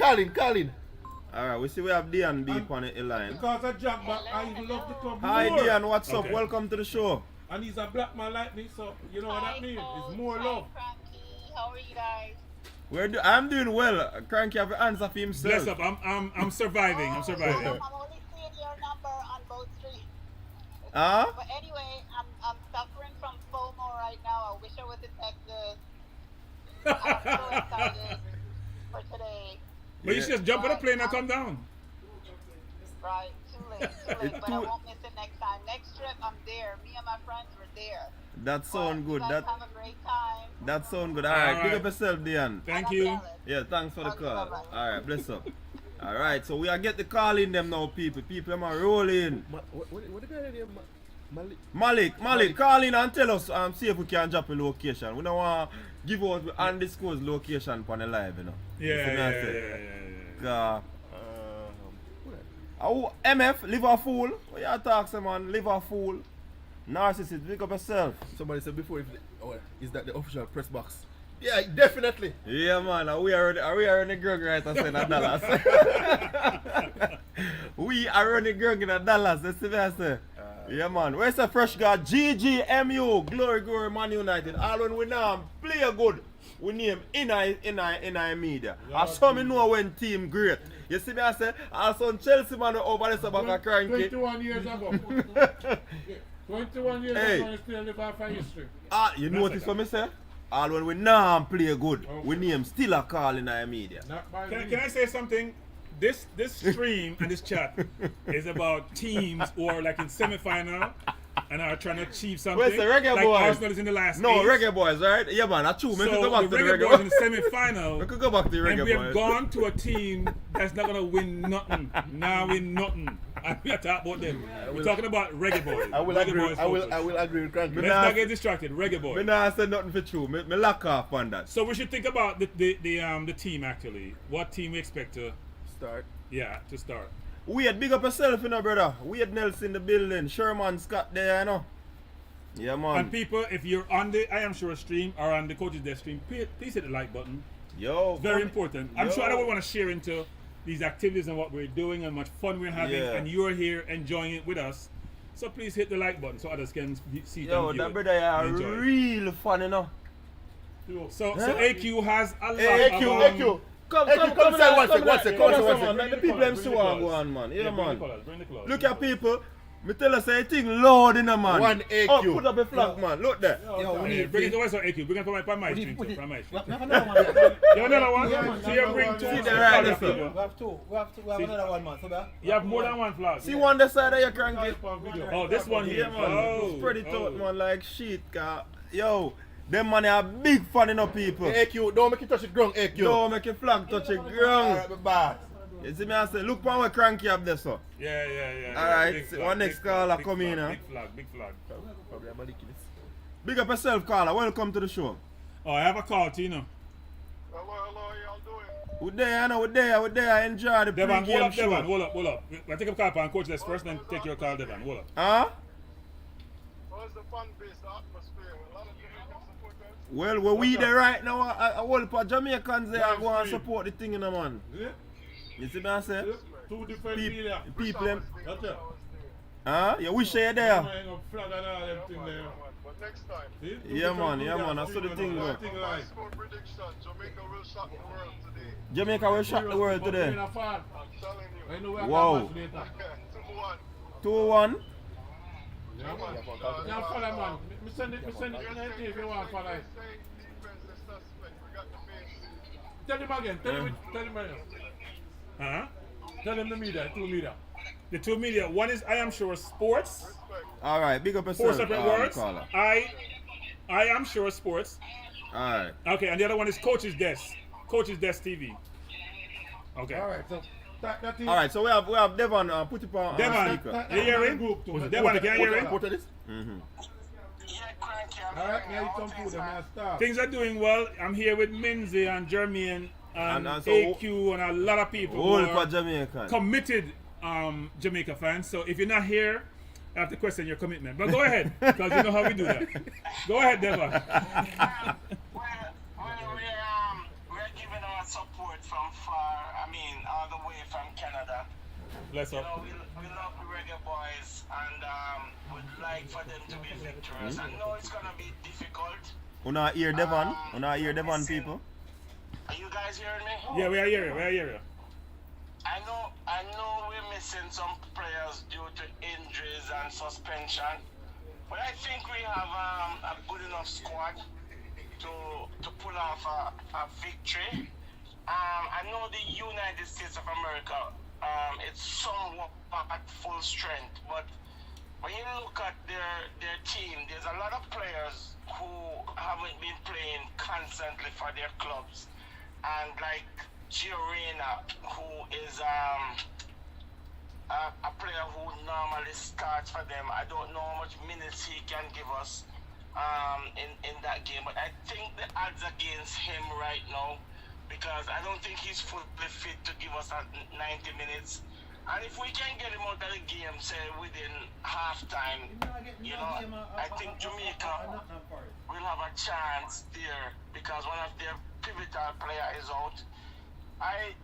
Alright, we see we have Dian B on the line. Because I jump back, I love the club more. Hi Dian, what's up? Welcome to the show. And he's a black man like me, so you know what that means? It's more love. How are you guys? I'm doing well. Cranky have to answer for himself. Bless up. I'm surviving. I'm surviving. I'm only seeing your number on both streets. Huh? But anyway, I'm suffering from FOMO right now. I wish I was in Texas. I'm so excited for today. But you should just jump on a plane and come down. Right, too late. But I won't miss it next time. Next trip, I'm there. Me and my friends were there. That sound good. You guys have a great time. That sound good. Alright, big up yourself, Dian. Thank you. Yeah, thanks for the call. Alright, bless up. Alright, so we are get the call in them now, people. People them are rolling. What the guy name? Malik, call in and tell us see if we can drop a location. We don't want to give out undisclosed location on the live, you know. Yeah. MF, Liverpool. What you talking, man? Liverpool. Narcissist, pick up yourself. Somebody said before, is that the official press box? Yeah, definitely. Yeah, man. We are running Greg right I said Dallas. We are running Greg in Dallas. That's what I say. Yeah, man. Where's the fresh guy? GGMU. Glory, Man United. All when we now play good, we name in our media. I saw me know when team great. You see me, I say, I saw Chelsea man over there so back a Cranky. 21 years ago. 21 years ago, I still live off of history. You notice what me say? All when we nah play good, we name still a call in our media. Can I say something? This stream and this chat is about teams who are like in semi-final and are trying to achieve something. Where's the Reggae like Boyz? Arsenal is in the last No, 8. Reggae Boyz, right? Yeah, man, that's true. So We could go back to the the Reggae Reggae Boyz in the Boyz. semi-final. We could go back to the Reggae And we have Boyz. gone to a team that's not gonna win nothing. Now win nothing. And we are talking about them. We're talking about Reggae Boyz. I will Reggae agree. Boyz I will focus. agree with Cranky. Let's not get distracted. Reggae Boyz. Me nah say nothing for true. Me lock off on that. So we should think about the team actually. What team we expect to start? Yeah, to start. Wade, big up yourself, you know, brother. Wade Nelson in the building. Sherman Scott there, you know. Yeah, man. And people, if you're on the I Am Sure stream or on the Coaches Desk stream, please hit the like button. Yo, it's very important. I'm Yo. sure everyone want to share into these activities and what we're doing and much fun we're having, Yeah. and you're here enjoying it with us. So please hit the like button so others can see it. Yo, and view that it brother and is enjoy it. real fun, you know. So Huh? AQ has a lot AQ. Come say one second. Let the people them see what clothes. go on, man. Yeah, Yeah, bring man. the colours, bring the clothes. Look at people. Me tell us a thing loud in a man. One AQ. Oh, put up a flag, man. Look there. Bring it away, so AQ. Bring it from my stream too. From my stream. We have another one. You have another one? Yeah, man. So you bring two. See the right other there, people. We have two. We have another one, man. So You have more than one flag. See one that side of your cranky. Oh, this one here. Yeah, man. Oh, Spread it oh. out, man, like shit. Yo, them man are big fan of people. AQ, don't make it touch the ground, AQ. Don't make your flag touch the ground. You see me, I say, look for what cranky up there, so. Yeah. Alright, Big so flag, one next big caller flag, come big in, flag, huh? Big flag. Big up yourself, caller. Welcome to the show. Oh, I have a call, Tino. We're there, you know, we're there. Enjoy the Devon, pre-game hold up, show. Devon, hold up. We'll take a call on Coach Let's first, then take your call, Devon. Hold up. Huh? What's the fan base, the atmosphere? A lot of Jamaican supporters. Well, we're we there right now. A whole lot of Jamaicans there go and support the thing, you know, man. You see me, I say? Two different media. People, them. That's it. Huh? You wish you're there? I'm flag and all them thing there. But next time. See? Yeah, man. I saw the thing go. My score prediction, Jamaica will shock the world today. Jamaica will shock the world today. I'm telling you. I know where Wow. I can match later. 2-1. Yeah, man. Yeah, follow, man. Me send it if you want, follow it. Tell him again. Tell him again. Huh? Tell him the media, two media. The two media. One is I Am Sure Sports. Alright, big up Four yourself. separate words. Caller. I Am Sure Sports. Alright. Okay, and the other one is Coach's Desk. Coach's Desk TV. Okay. Alright, so that is. Alright, so we have Devon put it on Devon, speaker. you hearing? Devon, can you hear it? What is? Alright, now you come through them and start. Things are doing well. I'm here with Minzie and Jermaine and And so- AQ and a lot of people All who for are Jamaican. committed Jamaica fans. So if you're not here, I have to question your commitment. But go ahead, because you know how we do that. Go ahead, Devon. We're giving our support from far, all the way from Canada. Bless up. We love the Reggae Boyz and would like for them to be victorious. I know it's going to be difficult. Una hear Devon? Una hear Devon people? Are you guys hearing me? Yeah, we are here. I know we're missing some players due to injuries and suspension, but I think we have a good enough squad to pull off a victory. I know the United States of America, it's somewhat at full strength, but when you look at their team, there's a lot of players who haven't been playing constantly for their clubs, and like Giorena, who is a player who normally starts for them. I don't know how much minutes he can give us in that game, but I think the odds against him right now, because I don't think he's fully fit to give us 90 minutes. And if we can get him out of the game, say within halftime, I think Jamaica will have a chance there because one of their pivotal players is out. I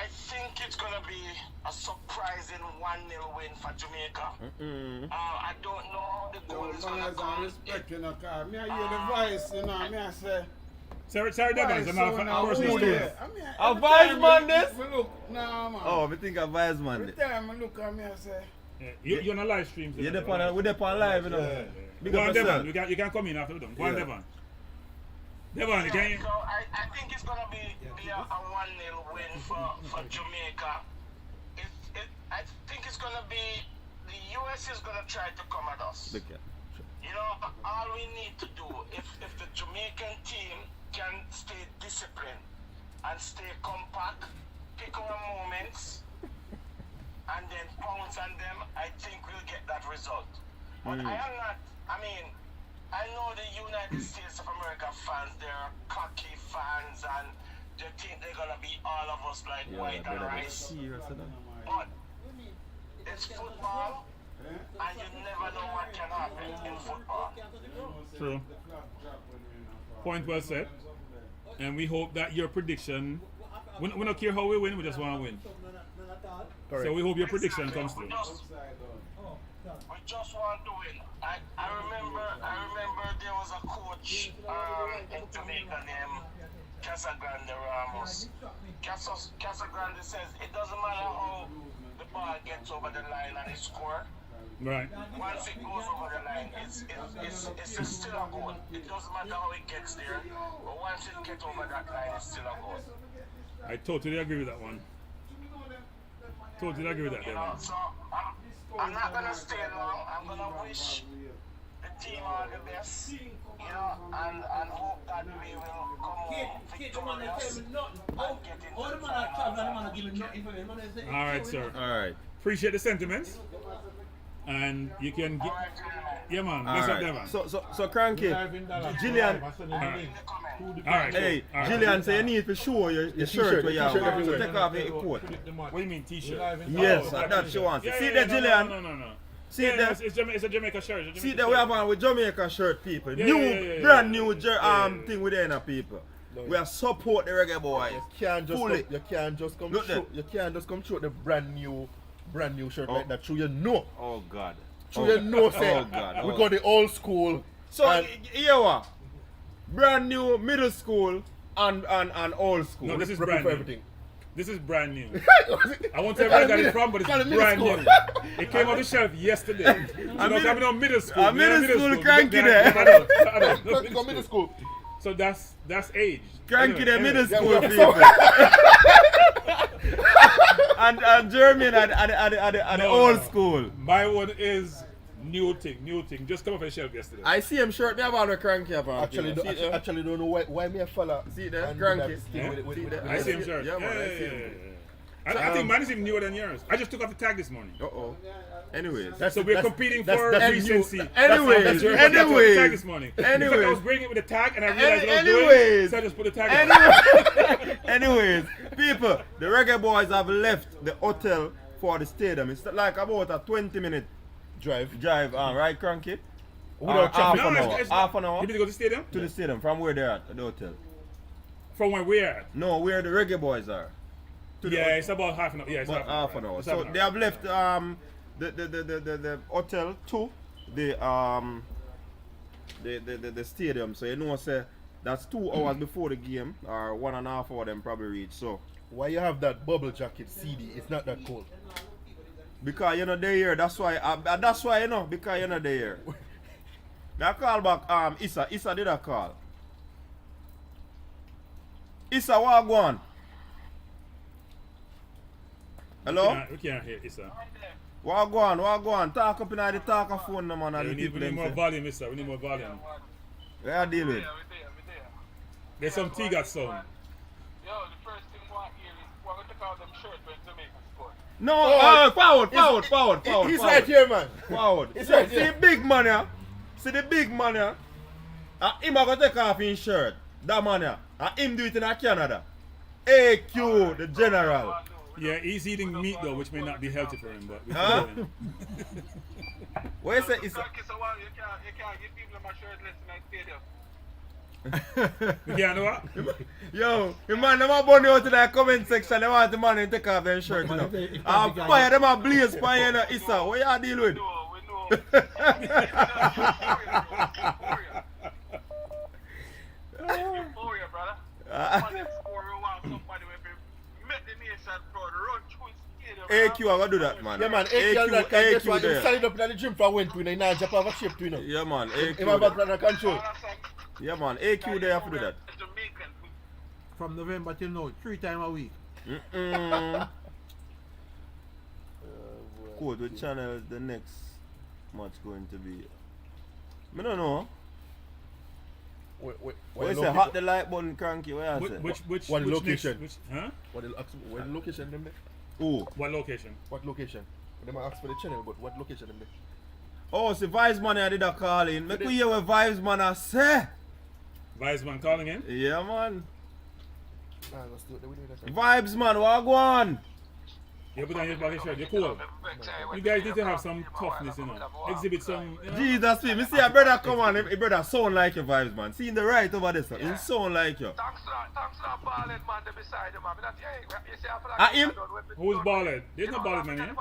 think it's gonna be a surprising 1-0 win for Jamaica. I don't know how the goal is gonna go. Respect, you know, car. Me I hear the voice, you know, me I say. Sorry, Devon, it's another personal story. A vice man this? Look, nah, man. Oh, I think a vice man Every this. time I look at me, I say. Yeah. You're on a live stream. We're there on live, you know. Big Go up on, yourself. Devon. You can come in after we're done. Go on, Devon. Devon, can you? So I think it's gonna be a 1-0 win for Jamaica. I think it's gonna be the US is gonna try to come at us. Okay. You know, all we need to do if the Jamaican team can stay disciplined and stay compact, pick our moments, and then pounce on them, I think we'll get that result. But I am not. I mean, I know the United States of America fans, they're cocky fans and they think they're gonna be all of us like white and rice. But it's football and you never know what can happen in football. True. Point well said. And we hope that your prediction, we don't care how we win, we just want to win. Correct. So we hope your prediction comes through. We just want to win. I remember there was a coach in Jamaica named Casagrande Ramos. Casagrande says it doesn't matter how the ball gets over the line and it score. Right. Once it goes over the line, it's still a goal. It doesn't matter how it gets there, but once it gets over that line, it's still a goal. I totally agree with that one. Totally agree with that, You know, so I'm not gonna stay long. I'm gonna wish the team all the best, you know, and hope that we will come home victorious and get into the final. All right, sir. All right. Appreciate the sentiments. And you can get. Yeah, man. Bless up there, man. So Cranky, Gillian. All right. Hey, cool. Gillian, say you need to show your shirt where you have. So take off your coat. What do you mean, t-shirt? Yes, that's she wants. See there, Gillian. No. See there. It's a Jamaica shirt. See there, we have one with Jamaica shirt, people. Yeah, Brand new thing with the people. We are support the Reggae Boyz. You can't just come through the brand new shirt like that. True, you know. Oh God. True, you know. Say, God. we got the old school. So here what? Brand new middle school and old school. No, this is Repeat brand for new. everything. This is brand new. I won't tell you where I got it from, but it's brand new. It came off the shelf yesterday. I don't have it on middle school. Middle school cranky there. Middle school. So that's age. Cranky there, middle school people. and German at the old school. My one is new thing. Just come off the shelf yesterday. I see him shirt. Me about the Cranky up. Actually, don't know why me a fella. See there, Cranky. I see him shirt. Yeah, man, I see him. I think mine is even newer than yours. I just took off the tag this morning. Anyways, so we're competing for recency. Anyways, tag this morning. In fact, I was bringing it with the tag, and I realized I was doing it, so I just put the tag on. Anyways, people, the Reggae Boyz have left the hotel for the stadium. It's like about a 20-minute drive, right, Cranky? Without traffic. Half an hour. You need to go to the stadium? To the stadium, from where they're at the hotel. From where we're at? No, where the Reggae Boyz are. Yeah, it's about half an hour. Yeah, it's about half an hour. So they have left the hotel to the stadium. So you know, say that's 2 hours before the game, or 1.5 hours them probably reach. So why you have that bubble jacket CD? It's not that cold. Because you're not there. That's why. You know. Because you're not there. I call back Issa. Issa did a call. Issa, what go on? Hello? We can't hear Issa. What go on? Talk up in the talker phone, no, man. Yeah, we need more volume, Issa. We need more volume. Where I deal with? There's some T-Got sound. Yo, the first thing what here is what we take out them shirts when Jamaica score. No, forward. He's right here, man. Forward. He's right here. See the big man here. Him gonna take off his shirt. That man here. And him do it in Canada. AQ, the general. Yeah, he's eating meat though, which may not be healthy for him, but we huh? What is it? You can't give people my shirt less in that stadium. You can't do what? Yo, the man, them a bunny out to that comment section. They want the man to take off their shirt, you know. Fire them a blaze fire, you know, Issa. What you deal with? We Euphoria, brother. AQ, I gotta do that, man. Yeah, man. AQ that's why you stand up in the gym for a win to, you know, Japan have a shape to, you know. Yeah, man. AQ. Him have a control. Yeah, man. AQ there have to do that. Jamaican. From November till now, 3 times a week. Coach, which channel is the next match going to be? I don't know. What you say? Hot the light button, cranky. What you say? Which location? Next, huh? What location them there? Who? What location? What location? They might ask for the channel, but what location them there? Oh, see, Vibes Man I did a call in. Make we hear what Vibes Man I say. Vibes Man calling in? Yeah, man. Nah, let's do it. Vibes Man, what go on? You put on your back shirt, you're cool. You guys need to have some toughness, you know. Exhibit some. You know? Jesus, me see a brother come on, his brother sound like your Vibes Man. See in the right over there, sir. He sound like you. Thanks to that ballhead man there beside him, man. Him? Who's ballhead? There's no ballhead man here.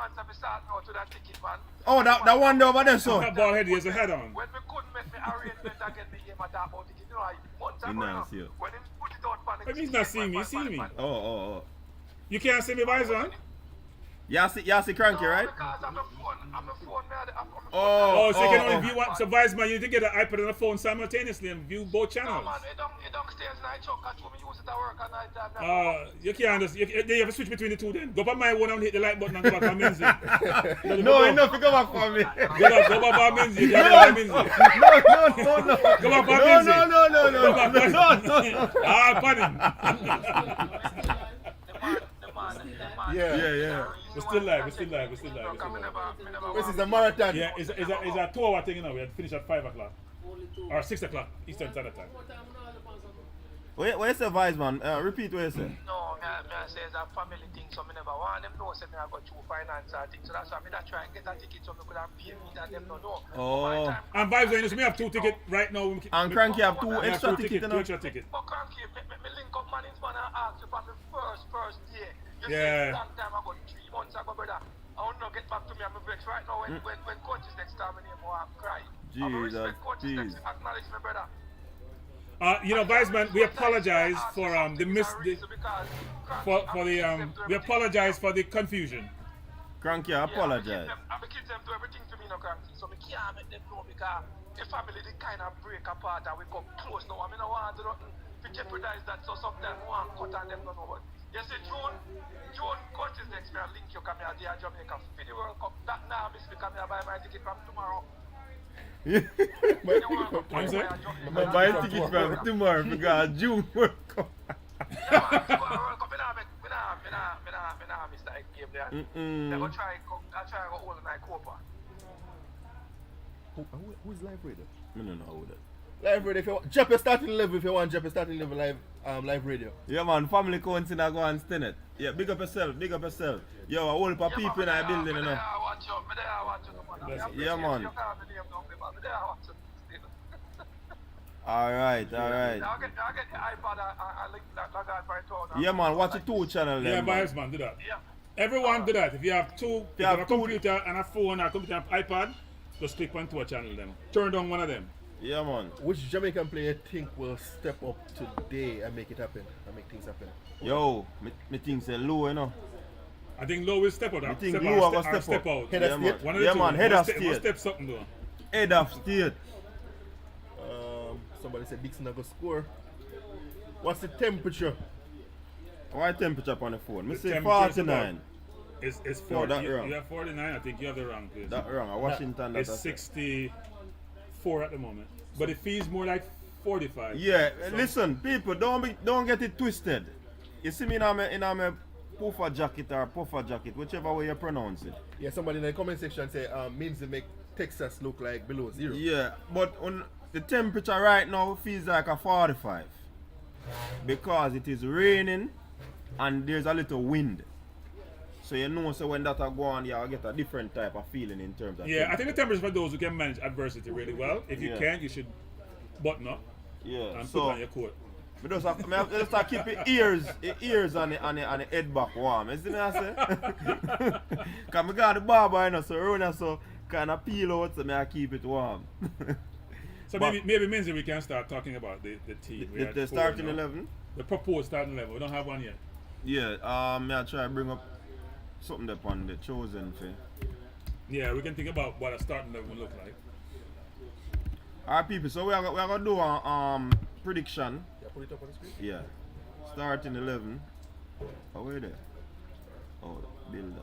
Oh, that one there over there, so. That ballhead, he has a head on. When we couldn't make the arrangement again, the game at that about it, you know, like months He ago, not see you. when he put it out, man. I mean, he's not seeing me, he see me. Oh. You can't see me, Vibes Man? You see Cranky, right? Because I'm a phone, Oh, so you can only view one. So Vibes Man, you need to get an iPad and a phone simultaneously and view both channels. No, man, it don't stay as night truck, because we use it at work at night time. You can't just, you have to switch between the two then. Go up on my one and hit the like button and go back on Minzie. No, enough to go back for me. Go back on Minzie. Go back on Minzie. No. Go back on Minzie. No. Go back on Ah, funny. Yeah. We're still live. This is a marathon. Yeah, it's a 2 hour thing, you know. We had to finish at 5 o'clock. Or 6 o'clock Eastern Standard Time. What you say, Vibes Man? Repeat what you say. No, I say it's a family thing, so I never want them know say I got 2 finance things. So that's why I try and get a ticket so I could have paid me that them don't know. Oh. And Vibes Man, we have 2 tickets right now. And Cranky have 2 extra tickets. 2 extra tickets. But Cranky, me link up man in man and ask you from the first day. You Yeah. say long time ago, 3 months ago, brother. I want to get back to me and my breaks right now when coaches next time when I'm crying. Jesus. Acknowledge me, brother. You know, Vibes Man, we apologize for we apologize for the confusion. Cranky, I apologize. And the kids them do everything to me, no Cranky. So I can't make them know because the family they kind of break apart and we come close now. I mean, I want to do nothing to jeopardize that. So sometimes I want to cut on them, no know. But you see, June coaches next me, I link you come here at Jamaica for the World Cup. That now miss me come here buy my ticket from tomorrow. I'm buying ticket from tomorrow because June World Cup. Who's live radio? I don't know who that. Live radio. If you want, drop your starting level. If you want, drop your starting level live radio. Yeah, man. Family counts in a go and stand it. Yeah, big up yourself. Yo, a whole heap of people in our building, you know. Yeah, man. Alright. Yeah, man. Watch the 2 channel. Yeah, Vibes Man, do that. Yeah. Everyone do that. If you have a computer and a phone or a computer and iPad, just click on 2 channel them. Turn down one of them. Yeah, man. Which Jamaican player think will step up today and make it happen and make things happen? Yo, me think say Low, you know. I think Low will step out. I think Low will step out. Head of state? One of the two. Man, head of state. One step something though. Head of state. Somebody said Dixon will score. What's the temperature? Why temperature on the phone? Me say 49. 49. It's 40. No, that wrong. You have 49. I think you have the wrong place. That wrong. Washington. It's 64 at the moment, but it feels more like 45. Yeah, so. Listen, people, don't get it twisted. You see me in my puffer jacket or puffer jacket, whichever way you pronounce it. Yeah, somebody in the comment section say Minzie make Texas look like below 0. Yeah, but on the temperature right now feels like a 45 because it is raining and there's a little wind. So you know, so when that go on, you'll get a different type of feeling in terms of. Yeah, I think the temperature for those who can manage adversity really well. If you can't, you should button up. Yeah. And put on your coat. I just have keep your ears and the head back warm. You see me I say? Cause I got the barber, you know, so around so kind of peel out, so I keep it warm. So maybe Minzie we can start talking about the team. The starting 11? The proposed starting 11. We don't have one yet. Yeah, I'll try to bring up something up on the chosen thing. Yeah, we can think about what a starting 11 will look like. Alright, people, so we are going to do a prediction. Yeah, put it up on the screen. Yeah. Starting 11. Oh, where there? Oh, builder.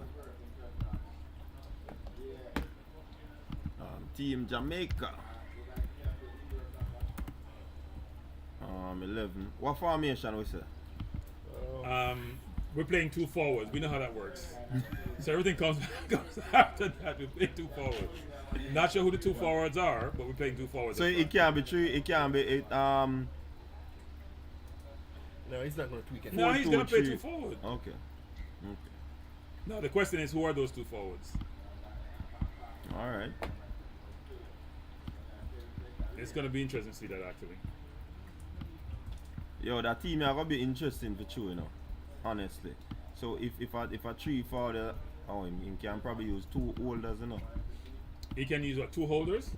Team Jamaica. 11. What formation we say? We're playing 2 forwards. We know how that works. So everything comes after that. We play 2 forwards. Not sure who the 2 forwards are, but we're playing 2 forwards. So it can't be 3. It can't be No, he's not going to tweak it. No, he's going to play 2 forwards. Okay. No, the question is, who are those 2 forwards? All right. It's going to be interesting to see that, actually. Yo, that team is going to be interesting for you, you know. Honestly. So if a 3 forward, he can probably use 2 holders, you know. He can use what, 2 holders?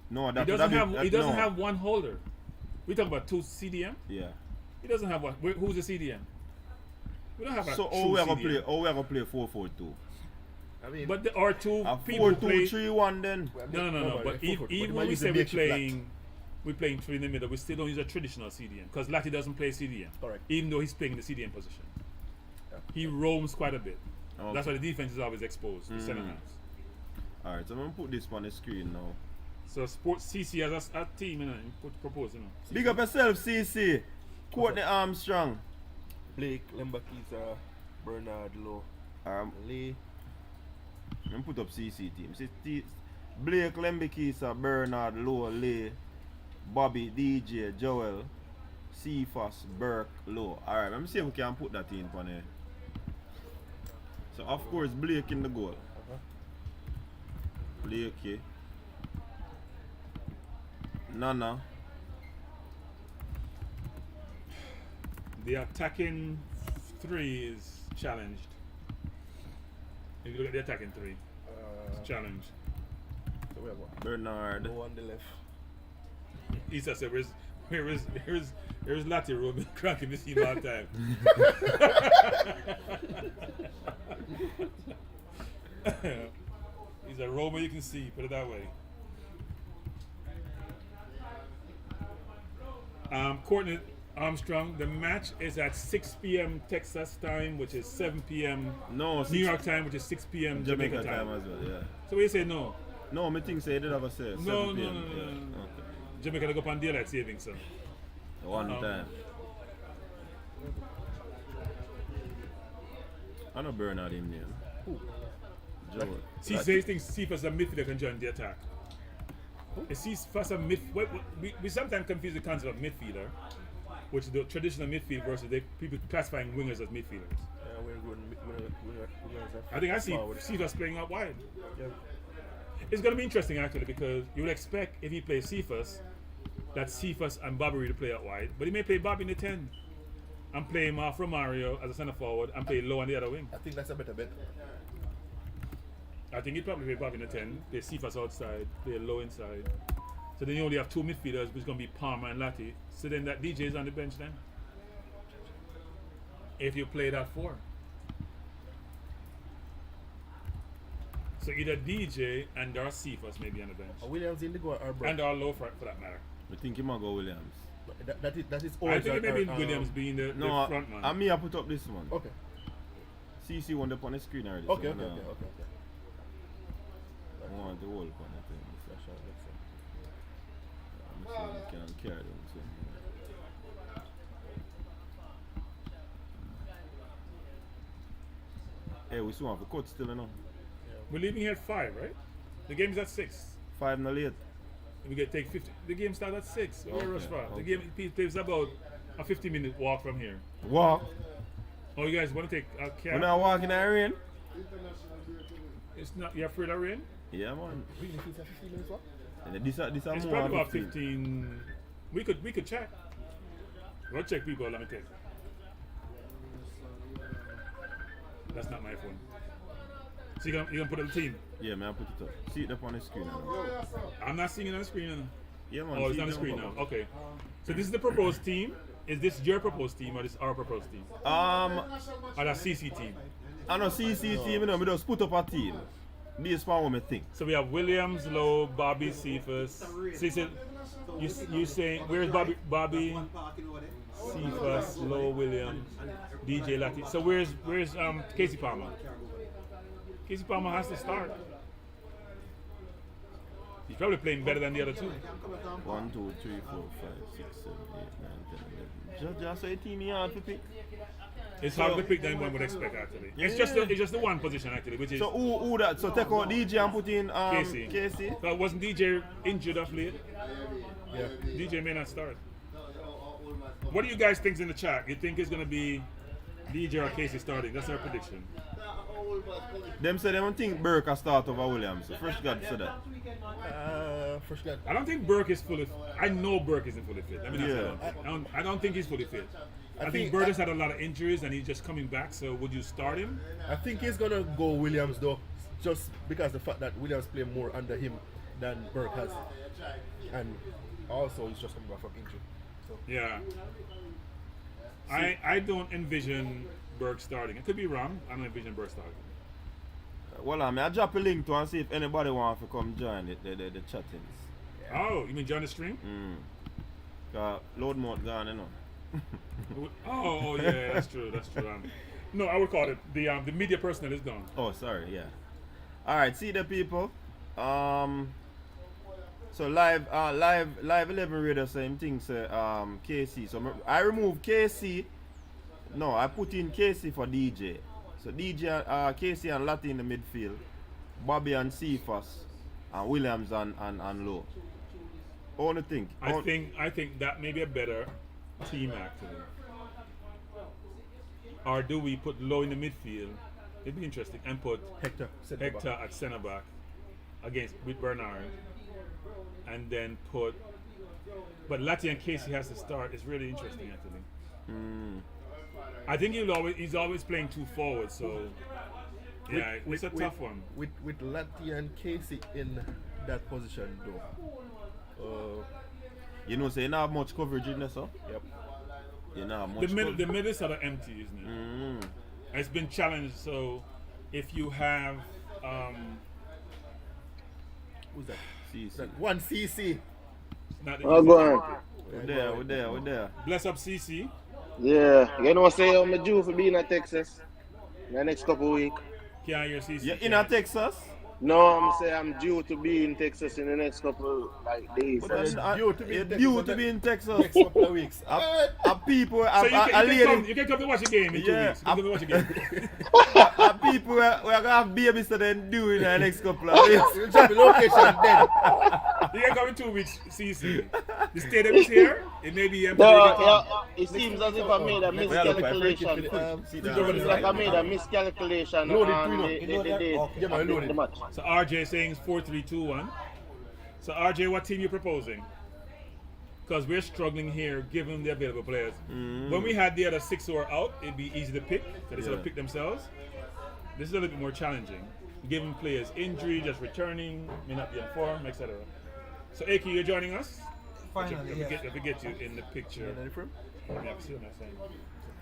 No, that he doesn't have 1 holder. We talk about 2 CDM. Yeah. He doesn't have 1. Who's the CDM? We don't have a so true we are CDM. gonna play 4-4-2. I mean, but there are 2 a people 4-2-3-1 then. No. But even when we say we're playing 3 in the middle, we still don't use a traditional CDM because Lati doesn't play CDM. Correct. Even though he's playing the CDM position, yeah. He roams quite a bit. Okay. That's why the defense is always exposed. The center halves. All right, so I'm gonna put this on the screen now. So Sports CC as a team, you know, propose, you know. Big up yourself, CC. Courtney Armstrong. Blake, Lembakisa, Bernard Lowe, Lee. I'm put up CC team. Blake, Lembakisa, Bernard Lowe, Lee, Bobby, DJ, Joel, Cephas, Burke, Lowe. Alright, let me see if we can put that in on there. So of course Blake in the goal. Blake, yeah. Nana. The attacking 3 is challenged. If you look at the attacking 3, it's challenged. So we have what? Bernard. Lowe on the left. Issa said, here's Lati Robin cranking this team all the time. He's a Roma you can see, put it that way. Courtney Armstrong, the match is at 6 p.m. Texas time, which is 7 p.m. No, New York time, which is 6 p.m. Jamaica time as well, yeah. So we say no? No, me think say they have a say. No. Okay. Jamaica to go on daylight savings, so. One time. I know Bernard him name. Who? Joe. See, say things Cephas a midfielder can join the attack. Cephas a midfielder. We sometimes confuse the concept of midfielder, which is the traditional midfield versus people classifying wingers as midfielders. Yeah, we're good. I think I see Cephas playing out wide. Yeah. It's going to be interesting actually because you would expect if he plays Cephas that Cephas and Bobby to play out wide, but he may play Bobby in the 10 and play him off from Mario as a centre forward and play Low on the other wing. I think that's a better bet. I think he'd probably play Bobby in the 10, play Cephas outside, play Low inside. So then you only have 2 midfielders, which is going to be Palmer and Lati. So then that DJ is on the bench then. If you play that 4. So either DJ and our Cephas may be on the bench. Williams in the goal or Brown? And our Low for that matter. I think he might go Williams. That is I think it may be Williams being the front man. I put up this one. Okay. CC one up on the screen already. Okay. I want the whole on the thing. I'm sure we can carry them. So. Hey, we still have a coach still, you know. We're leaving here at 5, right? The game's at 6. 5 no late. We get take 50. The game starts at 6. Okay, Rush far. okay. The game plays about a 50-minute walk from here. Walk? Oh, you guys want to take a cab? We're not walking in the rain? It's not. You're afraid of rain? Yeah, man. Really, it's a 15 minutes walk? And this It's more probably about 15. We could check. We'll check people. Let me take. That's not my phone. So you gonna put up the team? Yeah, man, I put it up. See it up on the screen now. I'm not seeing it on the screen now. Yeah, man. Oh, it's on the screen now. Okay. So this is the proposed team. Is this your proposed team or this our proposed team? Or the CC team? I know CC team, you know, we just put up a team. Based on what me think. So we have Williams, Lowe, Bobby, Cephas. Cecil, you saying where's Bobby, Cephas, Lowe, Williams, DJ Lati. So where's Casey Palmer? Casey Palmer has to start. He's probably playing better than the other two. 1, 2, 3, 4, 5, 6, 7, 8, 9, 10, 11. Just say team you hard to pick. It's hard to pick than one would expect actually. It's just the one position actually, which is. So who that? So take out DJ and put in Casey. But wasn't DJ injured of late? Yeah. DJ may not start. What do you guys think in the chat? You think it's gonna be DJ or Casey starting? That's our prediction. Them say they don't think Burke will start over Williams. So Fresh God said that. Fresh God. I don't think Burke is fully. I know Burke isn't fully fit. I mean, I don't think he's fully fit. I think Burgess had a lot of injuries and he's just coming back. So would you start him? I think he's gonna go Williams though, just because the fact that Williams play more under him than Burke has, and also he's just coming back from injury. So. Yeah. I don't envision Burke starting. I could be wrong. I don't envision Burke starting. Well, I'll drop a link to and see if anybody wants to come join the chattings. Oh, you mean join the stream? Load mode gone, you know. Oh yeah, that's true. No, I would call it the media personnel is gone. Oh, sorry, yeah. All right, see the people. So live 11 radio same thing. Say KC. So I remove KC. No, I put in KC for DJ. So DJ, KC and Lati in the midfield, Bobby and Cephas, and Williams and Lowe. What do you think? I think that may be a better team actually. Or do we put Lowe in the midfield? It'd be interesting, and put Hector at centre back with Bernard, and then put. But Lati and Casey has to start. It's really interesting actually. I think he's always playing two forwards, so yeah, it's a tough one. With Lati and Casey in that position though. You know, so you don't have much coverage in there, so? Yep. You know, much the middle is sort of empty, isn't it? It's been challenged, so if you have who's that? CC. That one CC. Go on. We're there. Bless up CC. Yeah, you know, say I'm due for being in Texas in the next couple of weeks. Can't hear CC. You're in Texas? No, I'm saying I'm due to be in Texas in the next couple days. Due to be in Texas next couple of weeks. People, so you can come to watch a game in 2 weeks. You can come to watch a game. People we're gonna have babies to then do in the next couple of weeks. We'll check the location then. You can come in 2 weeks, CC. The stadium is here. It may be empty. It seems as if I made a miscalculation. It's like I made a miscalculation on the match. So RJ is saying it's 4-3-2-1. So RJ, what team you proposing? Because we're struggling here given the available players. When we had the other 6 who are out, it'd be easy to pick. So they sort of pick themselves. This is a little bit more challenging. Giving players injury, just returning, may not be in form, etc. So AK, you're joining us? Finally, Let me get you in the picture. Yeah, see what I'm saying?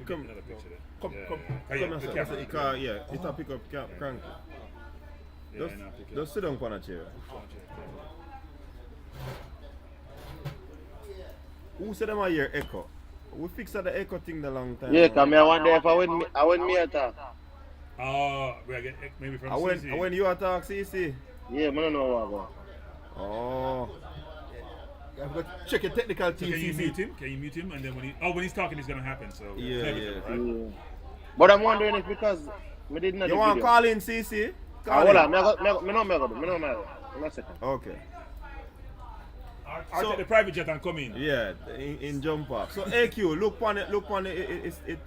Come another picture there. Come. It'll pick up Krank. Just sit down on a chair. Who said them are here echo? We fixed the echo thing the long time. Yeah, come here one day if I win me attack. Maybe from CC. When you attack CC? Yeah, I don't know what about. Oh. You have to check your technical team. Can you mute him? And then when he's talking, it's gonna happen. So yeah. But I'm wondering if because we didn't know. You want to call in CC? Hold on, me no. Okay. I'll take the private jet and come in. Yeah, in jump up. So AQ, look on it.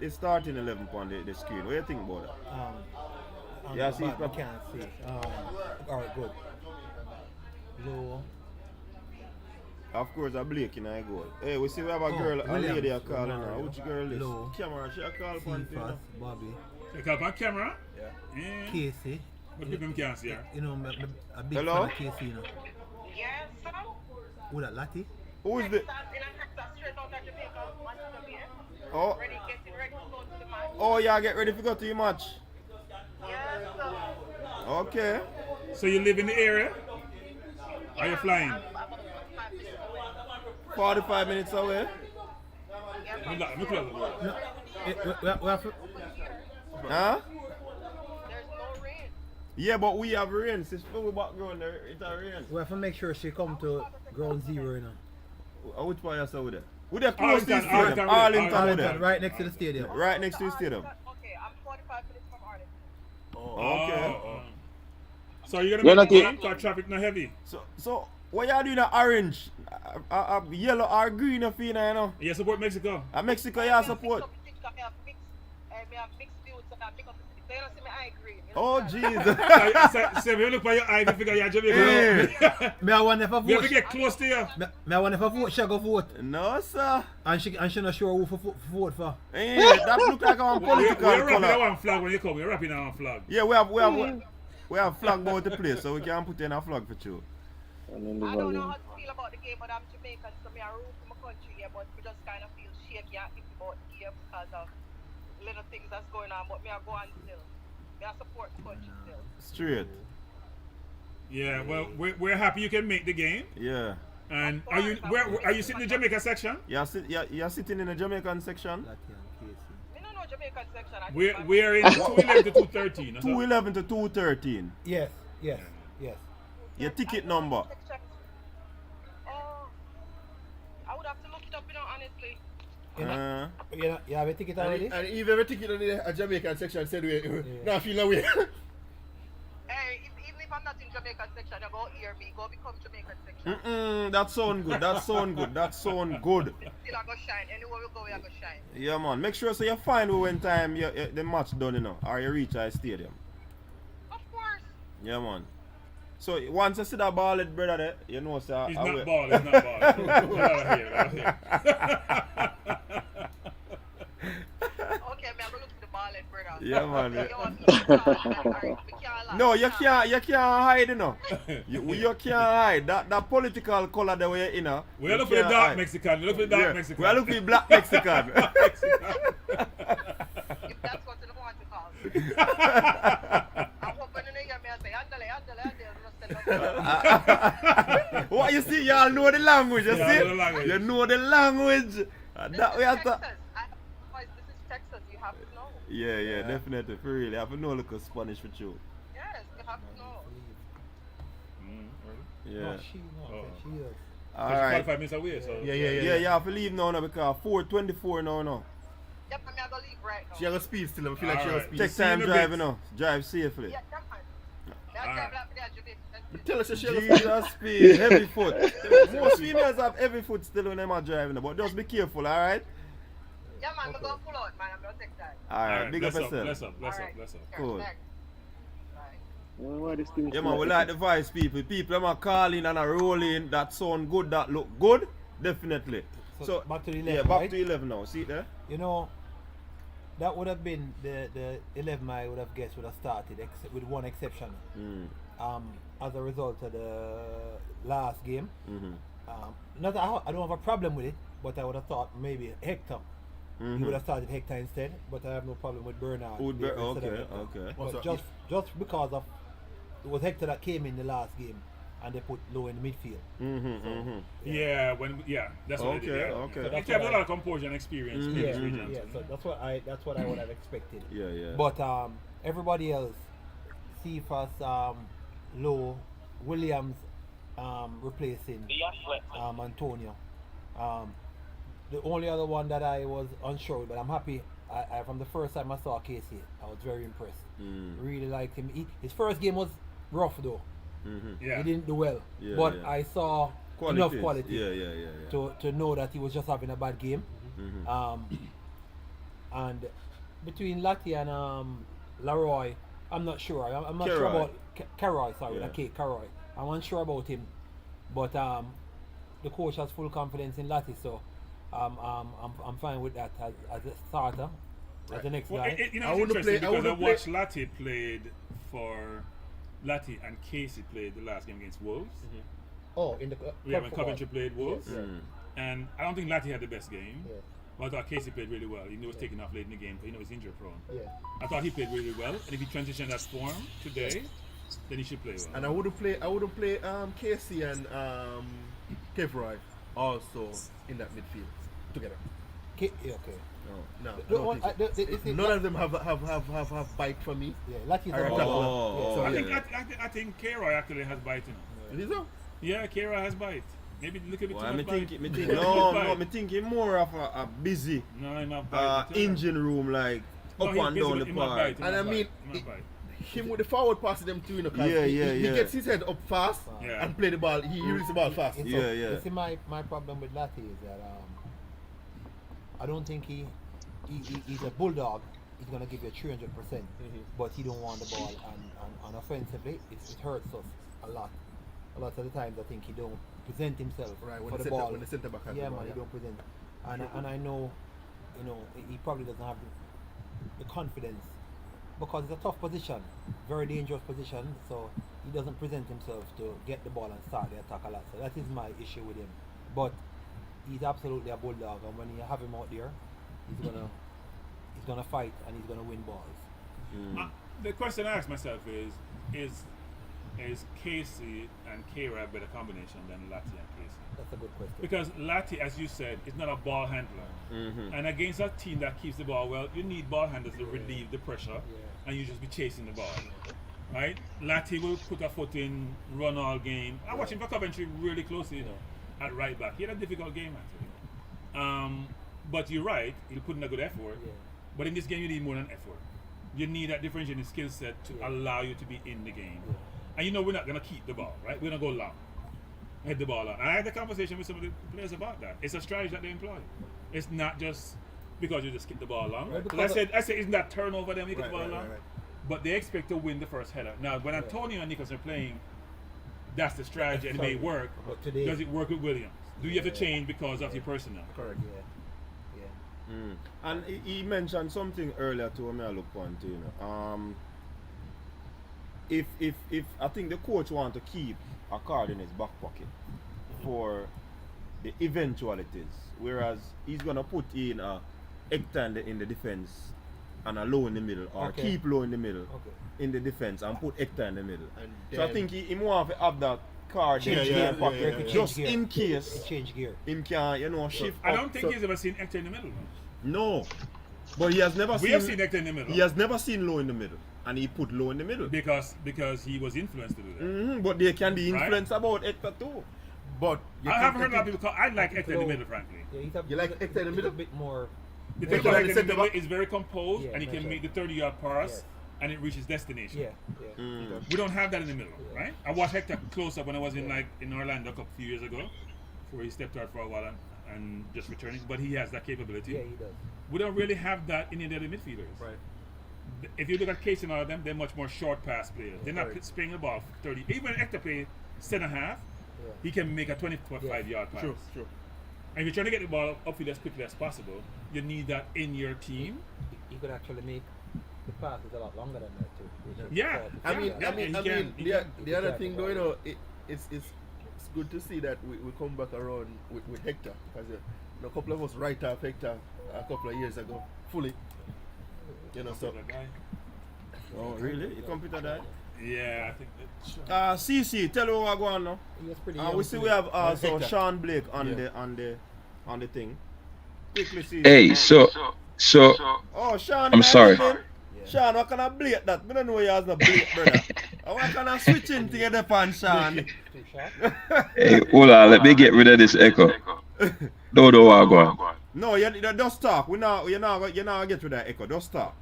It's starting 11 on the screen. What do you think about that? Yeah, see, I can't see. All right, good. Low. Of course, I'm Blake in I goal. Hey, we see we have a girl, a lady a calling now. Which girl is? Low. Camera, she a call for Bobby. You call on camera? Yeah. Casey. But people can't see her. You know, a big fan of Casey, you know. Yes, sir. Who that, Lati? Who is the? Oh. Oh, yeah, get ready to go to your match. Yes, sir. Okay. So you live in the area? Are you flying? 45 minutes away. Huh? Yeah, but we have rain. Since we background there, it's a rain. We have to make sure she come to ground zero, you know. Which part you saw with it? We're close to the stadium. Arlington, right next to the stadium. Right next to the stadium. Okay, I'm 45 minutes from Arlington. Okay. So you're gonna make the game because traffic not heavy. So what you doing? Orange, yellow or green? You feel, you know? You support Mexico. Mexico, you support. Oh Jesus! So if you look by your eye, you figure you're Jamaican. Me I wonder if I vote. We have to get close to you. Me I wonder if I vote, she go vote. No sir. And she not sure who for vote for. That look like a political We're wrapping color. one flag when you come. We're wrapping our flag. Yeah, we have flag about the place, so we can put in a flag for you. I don't know how to feel about the game, but I'm Jamaican, so I root for my country, yeah, but we just kind of feel shaky and iffy about the game because of little things that's going on, but me I go on still. Me I support the country still. Straight. Yeah, well, we're happy you can make the game. Yeah. And are you sitting in the Jamaica section? You're sitting in the Jamaican section? Me don't know Jamaican section. We're in 211 to 213. 211 to 213. Yes. Your ticket number. I would have to look it up, honestly. You have a ticket already? And if you have a ticket on the Jamaican section, said we not feel away. Hey, even if I'm not in Jamaican section, you go hear me, go become Jamaican section. That sound good. That sound good. Still I go shine. Anywhere we go, I go shine. Yeah, man. Make sure so you find when time the match done, you know, or you reach our stadium. Of course. Yeah, man. So once you see that ball, brother, there, you know, sir. He's not ball. Get out of here. Okay, man, I'm going to look for the ball, brother. Yeah, man. No, you can't hide, you know. You can't hide. That political color that we're in, we're looking for the dark Mexican. We're looking for the dark Mexican. We're looking for the black Mexican. If that's what you want to call me. I'm hoping you hear me and say, andale. What you see, y'all know the language, you see? You know the language. That we have to. This is Texas, you have to know. Yeah, definitely. For real, you have to know look Spanish for you. Yes, you have to know. Yeah. No, she is. Alright. 45 minutes away, so. Yeah, you have to leave now because 4:24 now. Yep, I'm going to leave right now. She has a speed still. I feel like she has speed. Take time driving now. Drive safely. Yeah, tell us she has Jesus speed, heavy foot. Most females have heavy foot still when they are driving, but just be careful, alright? Yeah, man, I'm going to pull out, man. I'm going to take time. Alright, big up yourself. Bless up. Cool. Well, Yeah, man, we like the voice, people. People are calling and are rolling. That sound good, that look good. Definitely. So back to the 11. Yeah, back right? to 11 now. See it there? You know, that would have been the 11 I would have guessed would have started, with one exception. As a result of the last game. Not I don't have a problem with it, but I would have thought maybe Hector. He would have started Hector instead, but I have no problem with Bernard. Okay. But just because of it was Hector that came in the last game, and they put Low in the midfield. That's what they did. Okay. So they have a lot of composure and experience. So that's what I would have expected. Yeah. But everybody else, Cephas, Low, Williams, replacing Antonio. The only other one that I was unsure with, but I'm happy. I from the first time I saw Casey, I was very impressed. Really liked him. His first game was rough though. He didn't do well, but I saw enough quality to know that he was just having a bad game. And between Lati and Leroy, I'm not sure. I'm not sure about Caroy. Caroy. I'm unsure about him, but the coach has full confidence in Lati, so I'm fine with that as a starter. As the next guy. It's interesting because I watched Lati played for Lati and Casey played the last game against Wolves. Oh, in the when Coventry played Wolves. And I don't think Lati had the best game. But I thought Casey played really well. He was taken off late in the game because he's injury prone. I thought he played really well. And if he transitioned that form today, then he should play well. And I wouldn't play Casey and Kevroy also in that midfield together. Okay. No. None of them have bite for me. Yeah, Lattie's I think K-Roy actually has bite in him. Is it so? Yeah, K-Roy has bite. Maybe look a bit Well, too much bite. I'm thinking more of a busy bite, engine room, like up and down the park. And I mean, him with the forward passing them too, you know, 'cause he gets his head up fast and play the ball. He releases the ball fast. You see, my problem with Lattie is that I don't think he's a bulldog. He's gonna give you 300%, but he don't want the ball. And offensively, it hurts us a lot. A lot of the times, I think he don't present himself for the ball. When the centre back has the ball, he don't present. And I know, he probably doesn't have the confidence because it's a tough position, very dangerous position. So he doesn't present himself to get the ball and start the attack a lot. So that is my issue with him. But he's absolutely a bulldog, and when you have him out there, he's gonna fight and he's gonna win balls. The question I ask myself is Casey and K-Roy a better combination than Lattie and Casey? That's a good question. Because Lattie, as you said, is not a ball handler. And against a team that keeps the ball well, you need ball handlers to relieve the pressure, and you just be chasing the ball. Right? Lattie will put a foot in, run all game. I watched him for Coventry really closely, at right back. He had a difficult game, actually. But you're right, he'll put in a good effort. But in this game, you need more than effort. You need that differentiating skill set to allow you to be in the game. And we're not going to keep the ball, right? We're going to go long. Head the ball out. And I had a conversation with some of the players about that. It's a strategy that they employ. It's not just because you just keep the ball long. Because I said, isn't that turnover them, you get the ball long? But they expect to win the first header. Now, when Antonio and Nicholas are playing, that's the strategy and it may work. But today, does it work with Williams? Do you have to change because of your personnel? Correct, And he mentioned something earlier to me I look on to, if I think the coach want to keep a card in his back pocket for the eventualities, whereas he's gonna put in a Hector in the defense and a low in the middle, or keep low in the middle in the defense and put Hector in the middle. So I think he want to have that card in his pocket just in case change gear. Him can shift. I don't think he's ever seen Hector in the middle. No, but he has never. We have seen Hector in the middle. He has never seen low in the middle, and he put low in the middle because he was influenced to do that. But there can be influence about Hector too. But I haven't heard a lot of people call. I like Hector in the middle, frankly. You like Hector in the middle? A bit more. Because Hector in the middle is very composed and he can make the 30-yard pass and it reaches destination. We don't have that in the middle, right? I watched Hector close up when I was in Orlando a few years ago, before he stepped out for a while and just returning. But he has that capability. Yeah, he does. We don't really have that in the other midfielders. Right. If you look at Casey and all of them, they're much more short pass players. They're not spraying the ball 30. Even when Hector plays center half, he can make a 25-yard pass. True. And if you're trying to get the ball upfield as quickly as possible, you need that in your team. He could actually make the passes a lot longer than that too. Yeah. I mean, the other thing though, it's good to see that we come back around with Hector, because a couple of us write off Hector a couple of years ago fully. So. Oh really? Your computer died? Yeah, I think CC, tell me what going on now. We see we have also Sean Blake on the thing. Quickly see. Hey, so oh Sean, I'm sorry. Sean, what kind of Blake that? I don't know you has no Blake, brother. What kind of switching to get up on Sean? Hey, hold on, let me get rid of this echo. No, go on. No, you just talk. You're not get rid of that echo. Just talk.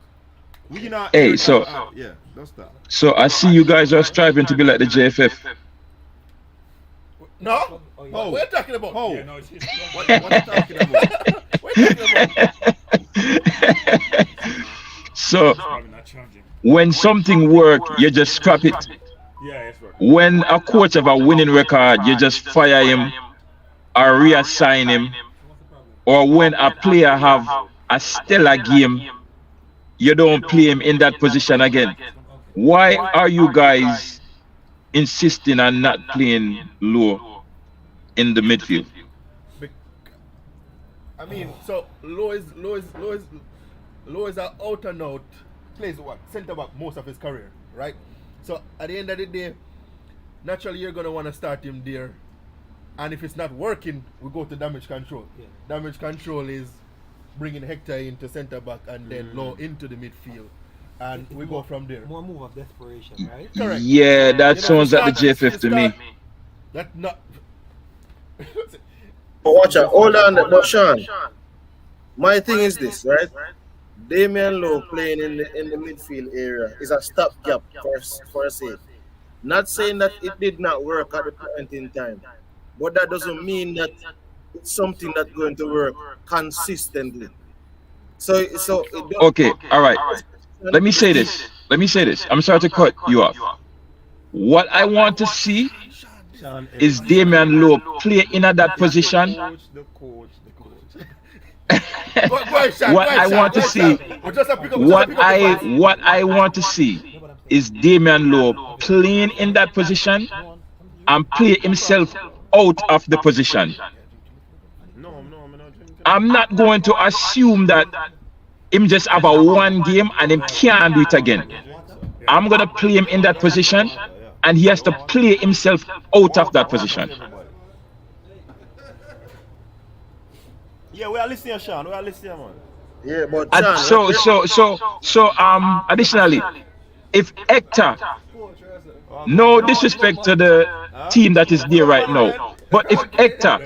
Hey, so yeah, just talk. So I see you guys are striving to be like the JFF. No? Oh, what are you talking about? Oh. Yeah, no, it's what are you talking about? What are you talking about? So when something works, you just scrap it. Yeah, it's work. When a coach have a winning record, you just fire him or reassign him. Or when a player have a stellar game, you don't play him in that position again. Why are you guys insisting on not playing low in the midfield? I mean, so low is an out and out, plays what, centre back most of his career, right? So at the end of the day, naturally you're gonna want to start him there. And if it's not working, we go to damage control. Yeah. Damage control is bringing Hector into centre back and then Low into the midfield. And we go from there. More move of desperation, right? Correct. Yeah, that sounds like the JFF to me. That not. But watch out, hold on, but Sean, my thing is this, right? Damian Lowe playing in the midfield area is a stopgap for a save. Not saying that it did not work at the point in time, but that doesn't mean that it's something that's going to work consistently. So it Okay, all right. Let me say this. I'm sorry to cut you off. What I want to see is Damian Lowe play in that position. What I want to see is Damian Lowe playing in that position and play himself out of the position. I'm not going to assume that him just have a one game and him can't do it again. I'm gonna play him in that position and he has to play himself out of that position. Yeah, we are listening, Sean. We are listening, man. Yeah, but Additionally, if Hector, no disrespect to the team that is there right now, but if Hector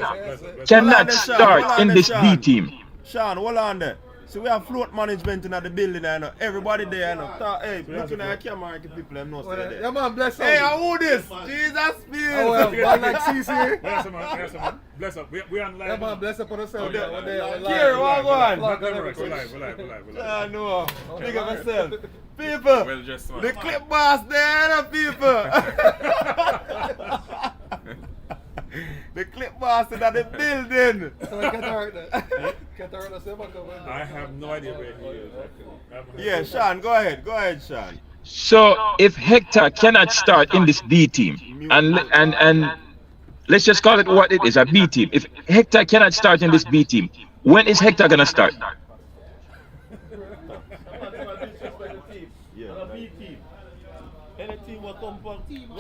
cannot start in this B team. Sean, hold on there. So we have float management in the building, you know. Everybody there, you know. Hey, looking at the camera, the people them know stay there. Yeah, man, bless up. Hey, who this? Jesus feels. Oh, well, like CC. Bless up. Bless up. We on live. Yeah, man, bless up on yourself. Here, what going on? We're live. I know. Big up yourself. People, the clip boss there, people. The clip boss in the building. I have no idea where he is. Yeah, Sean, go ahead, Sean. So if Hector cannot start in this B team, and let's just call it what it is, a B team. If Hector cannot start in this B team, when is Hector gonna start?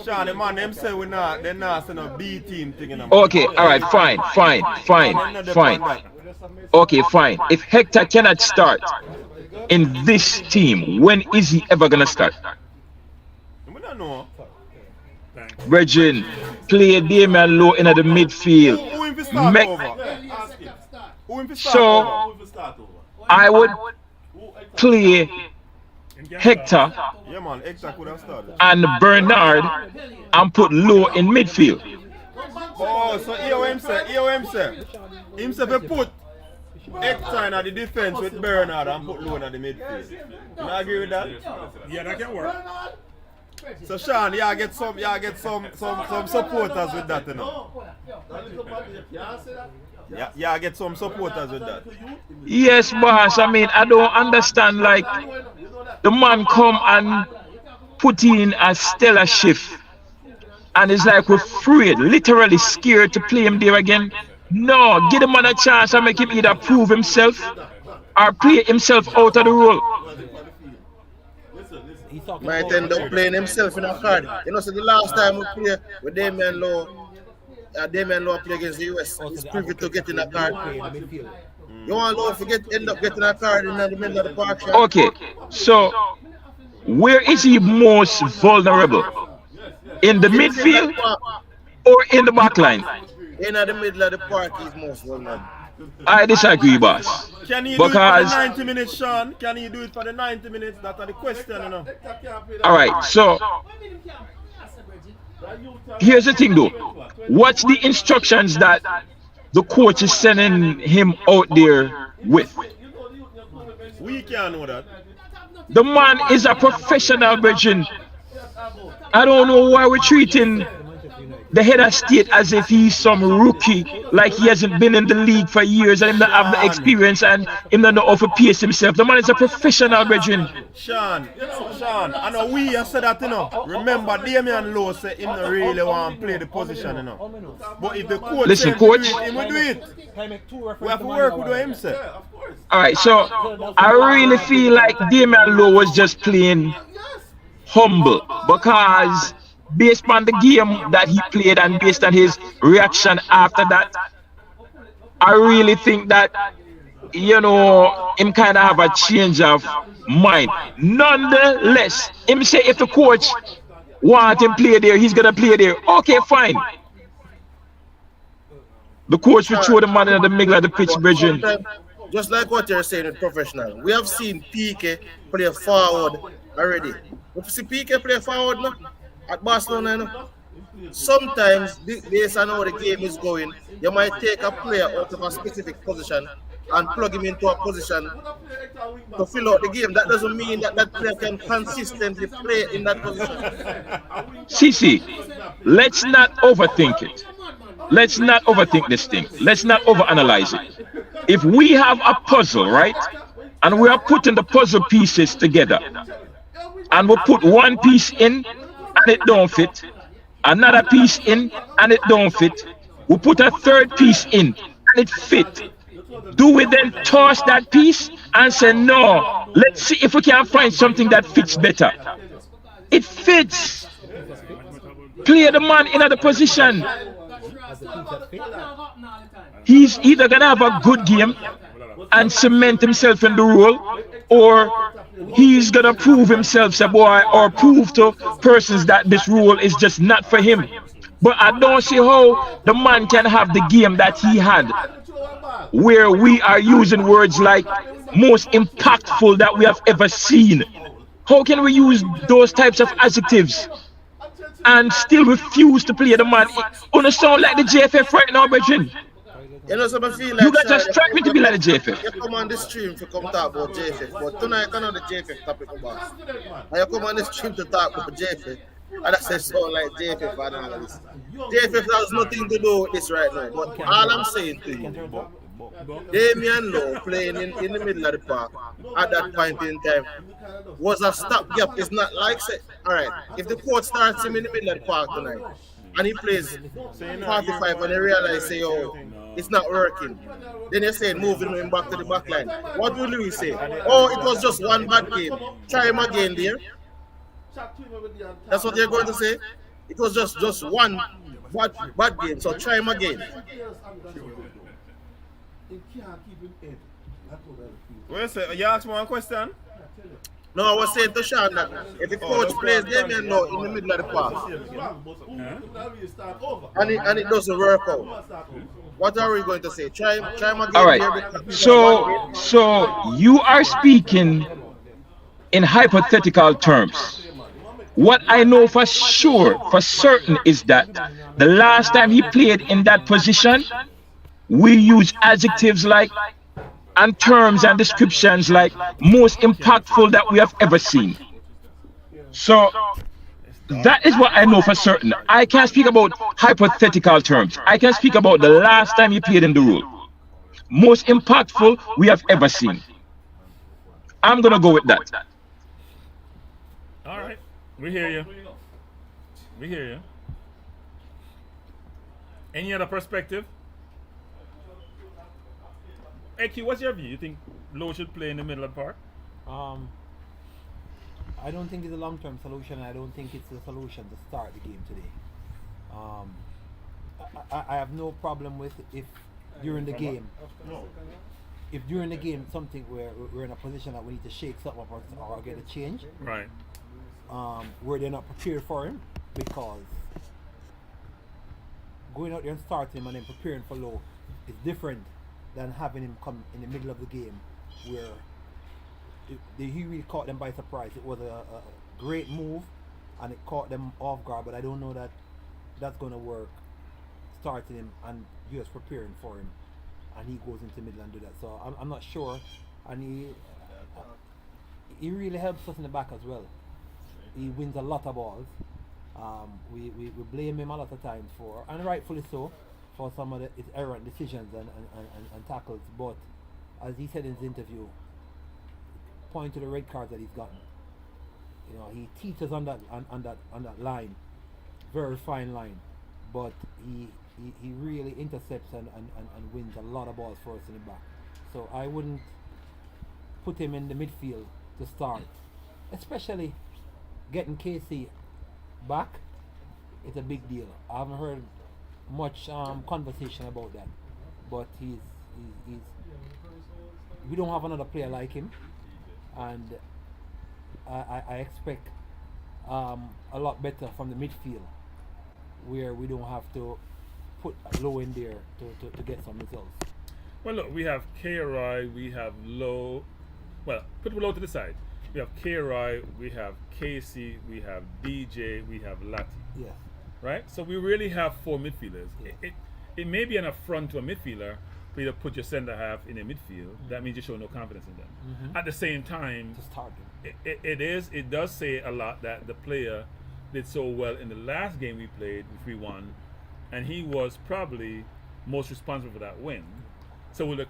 Sean, the man, them say we not, they not send a B team thing in them. Okay, all right, fine. Okay, fine. If Hector cannot start in this team, when is he ever gonna start? We don't know. Virgin, play Damian Lowe in the midfield. So I would play Hector and Bernard and put Lowe in midfield. Oh, so here what him say. Him say we put Hector in the defense with Bernard and put Lowe in the midfield. You agree with that? Yeah, that can work. So Sean, you get some supporters with that, you know. Yeah, get some supporters with that. Yes, boss. I mean, I don't understand. Like, the man come and put in a stellar shift, and it's like we're afraid, literally scared to play him there again. No, give the man a chance and make him either prove himself or play himself out of the role. might end up playing himself in a card. You know, so the last time we played with Damian Lowe play against the US, he's privy to getting a card. You want Lowe to end up getting a card in the middle of the park? Okay, so where is he most vulnerable? In the midfield or in the back line? In the middle of the park, he's most vulnerable. I disagree, boss. Can you do it for the 90 minutes, Sean? Can you do it for the 90 minutes? That's the question, you know. Alright, so here's the thing though. What's the instructions that the coach is sending him out there with? We can't know that. The man is a professional, Virgin. I don't know why we're treating the head of state as if he's some rookie, like he hasn't been in the league for years and him not have the experience and him not know how to pace himself. The man is a professional, Virgin. Sean, I know we have said that, you know. Remember, Damian Lowe said him not really want to play the position, you know. But if the coach listen, coach, he will do it. We have to work with what him say. Alright, so I really feel like Damian Lowe was just playing humble because based on the game that he played and based on his reaction after that, I really think that him kind of have a change of mind. Nonetheless, him say if the coach want him play there, he's gonna play there. Okay, fine. The coach will throw the man in the middle of the pitch, Bridging. Just like what you're saying with professional, we have seen PK play forward already. But you see PK play forward now at Barcelona. Now. Sometimes, based on how the game is going, you might take a player out of a specific position and plug him into a position to fill out the game. That doesn't mean that that player can consistently play in that position. CC, let's not overthink it. Let's not overthink this thing. Let's not overanalyze it. If we have a puzzle, right, and we are putting the puzzle pieces together, and we put one piece in and it don't fit, another piece in and it don't fit, we put a third piece in and it fit. Do we then toss that piece and say, no, let's see if we can find something that fits better? It fits. Play the man in another position. He's either gonna have a good game and cement himself in the role, or he's gonna prove himself, say boy, or prove to persons that this role is just not for him. But I don't see how the man can have the game that he had, where we are using words like most impactful that we have ever seen. How can we use those types of adjectives and still refuse to play the man? Gonna sound like the JFF right now, Bridging. You know, so I feel like you guys just try me to be like the JFF. You come on the stream to come talk about JFF, but tonight I know the JFF topic about. And you come on the stream to talk about JFF, and I say so like JFF and all of this. JFF has nothing to do with this right now. But all I'm saying to you, Damian Lowe playing in the middle of the park at that point in time was a stopgap. It's not like say, all right, if the coach starts him in the middle of the park tonight and he plays 45 and they realize say, oh, it's not working, then they say moving him back to the back line. What will Louis say? Oh, it was just one bad game. Try him again there. That's what they're going to say. It was just one bad game, so try him again. What you say? You asked me one question? No, I was saying to Sean that if the coach plays Damian Lowe in the middle of the park and it doesn't work out, what are we going to say? Try him again. All right. So you are speaking in hypothetical terms. What I know for sure, for certain, is that the last time he played in that position, we use adjectives like and terms and descriptions like most impactful that we have ever seen. So that is what I know for certain. I can't speak about hypothetical terms. I can speak about the last time he played in the role. Most impactful we have ever seen. I'm gonna go with that. All right, we hear you. We hear you. Any other perspective? Eki, what's your view? You think Lowe should play in the middle of the park? I don't think it's a long-term solution. I don't think it's a solution to start the game today. I have no problem with if during the game something we're in a position that we need to shake something up or get a change. Right. Where they're not prepared for him, because going out there and starting him and then preparing for Lowe is different than having him come in the middle of the game where he really caught them by surprise. It was a great move and it caught them off guard, but I don't know that that's going to work, starting him and just preparing for him and he goes into the middle and do that. So I'm not sure, and he really helps us in the back as well. He wins a lot of balls. We blame him a lot of times for, and rightfully so, for some of his errant decisions and tackles, but as he said in his interview, point to the red cards that he's gotten. You know, he teeters on that line, very fine line, but he really intercepts and wins a lot of balls for us in the back. So I wouldn't put him in the midfield to start, especially getting KC back is a big deal. I haven't heard much conversation about that, but he's we don't have another player like him, and I expect a lot better from the midfield, where we don't have to put Low in there to get some results. Well, look, we have K-Roy, we have Low. Well, put Low to the side. We have K-Roy, we have Casey, we have DJ, we have Lati. Yes. Right? So we really have 4 midfielders. Yeah. It may be an affront to a midfielder for you to put your centre half in a midfield. That means you show no confidence in them. At the same time, it does say a lot that the player did so well in the last game we played, which we won, and he was probably most responsible for that win. So we'll look,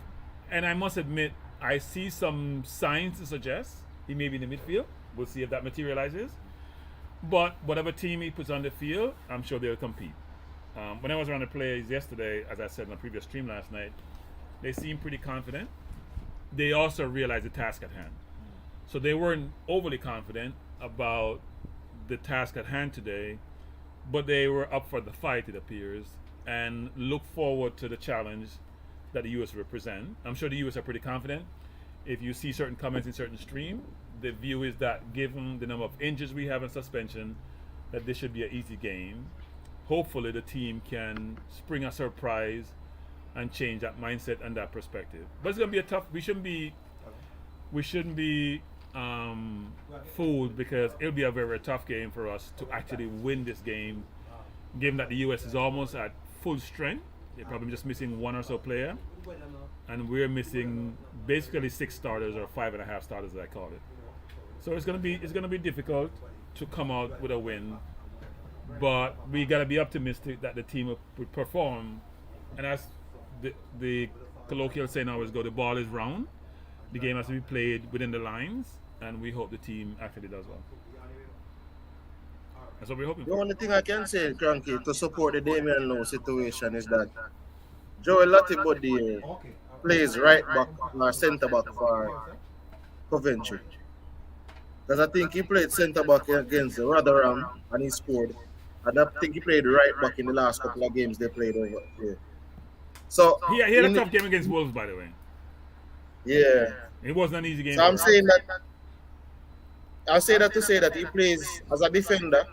and I must admit, I see some signs to suggest he may be in the midfield. We'll see if that materializes. But whatever team he puts on the field, I'm sure they'll compete. When I was around the players yesterday, as I said in a previous stream last night, they seemed pretty confident. They also realized the task at hand. So they weren't overly confident about the task at hand today, but they were up for the fight, it appears, and look forward to the challenge that the US represent. I'm sure the US are pretty confident. If you see certain comments in certain stream, the view is that given the number of injuries we have in suspension, that this should be an easy game. Hopefully the team can spring a surprise and change that mindset and that perspective. But it's going to be a tough. We shouldn't be fooled, because it'll be a very, very tough game for us to actually win this game, given that the US is almost at full strength. They're probably just missing 1 or so player, and we're missing basically 6 starters, or 5.5 starters, as I call it. So it's gonna be difficult to come out with a win, but we gotta be optimistic that the team will perform. And as the colloquial saying always go, the ball is round. The game has to be played within the lines, and we hope the team actually does well. That's what we're hoping. The only thing I can say, Cranky, to support the Damian Lowe situation is that Joel Latibody plays right back or centre back for Coventry. Because I think he played centre back against Rotherham and he scored. And I think he played right back in the last couple of games they played over there. So he had a tough game against Wolves, by the way. Yeah. It wasn't an easy game. So I'm saying that I say that to say that he plays as a defender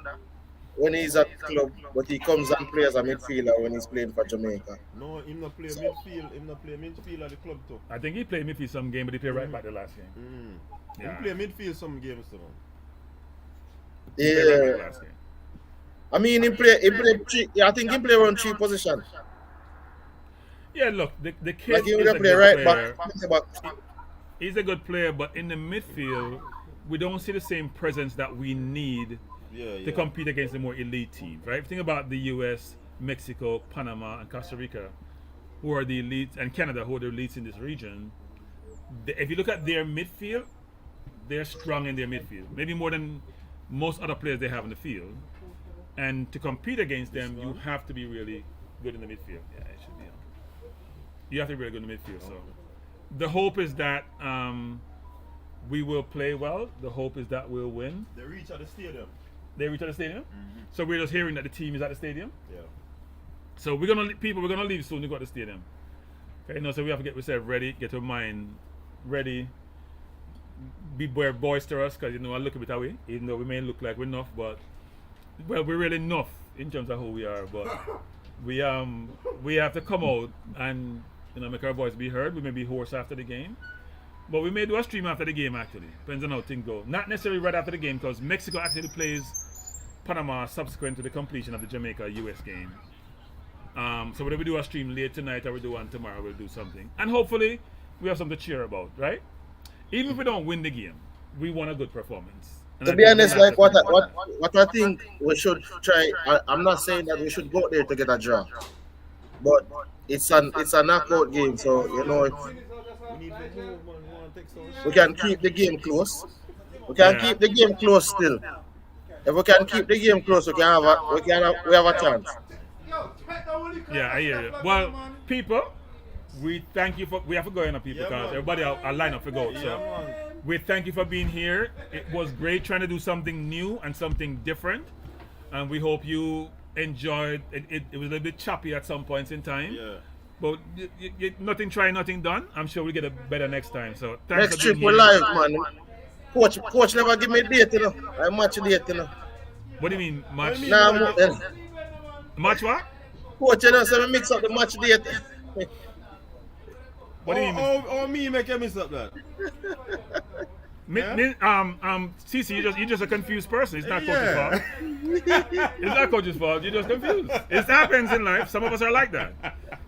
when he's at club, but he comes and plays as a midfielder when he's playing for Jamaica. No, him not play midfield. Him not play midfield at the club too. I think he played midfield some game, but he played right back the last game. Yeah. He play midfield some games too. Yeah. I mean, he play three, I think he play around 3 positions. Yeah, look, the kid like he is a play good right player. back. He's a good player, but in the midfield, we don't see the same presence that we need to compete against the more elite teams, right? Think about the US, Mexico, Panama, and Costa Rica, who are the elites, and Canada, who are the elites in this region. If you look at their midfield, they're strong in their midfield, maybe more than most other players they have in the field. And to compete against them, you have to be really good in the midfield. Yeah, it should be on. You have to be really good in the midfield. So the hope is that we will play well. The hope is that we'll win. They reach at the stadium. They reach at the stadium? So we're just hearing that the team is at the stadium? Yeah. So we're gonna leave soon to go to the stadium. Okay, so we have to get ourselves ready, get our mind ready, be boisterous, because I look a bit away, even though we may look like we're enough, but well, we're really enough in terms of who we are, but we have to come out and make our voice be heard. We may be hoarse after the game, but we may do a stream after the game, actually. Depends on how things go. Not necessarily right after the game, because Mexico actually plays Panama subsequent to the completion of the Jamaica-US game. So whether we do a stream late tonight or we do one tomorrow, we'll do something. And hopefully, we have something to cheer about, right? Even if we don't win the game, we want a good performance. And to be honest, like what I think we should try, I'm not saying that we should go there to get a draw, but it's a knockout game, so we can keep the game close. We can keep the game close still. If we can keep the game close, we have a chance. Yeah, I hear you. Well, people, We thank you for. We have to go in, people, because everybody are lined up to go. So we thank you for being here. It was great trying to do something new and something different, and we hope you enjoyed. It was a little bit choppy at some points in time. Yeah. But nothing trying, nothing done. I'm sure we'll get a better next time. So thanks next for trip being we're here. live, man. Coach never give me a date, you know. I match a date, you know. What do you mean, match? Match what? Coach, you know, so we mix up the match date. What do you mean? Oh, me make you mix up that. CC, you're just a confused person. It's not coach's fault. It's not coach's fault. You're just confused. It happens in life. Some of us are like that.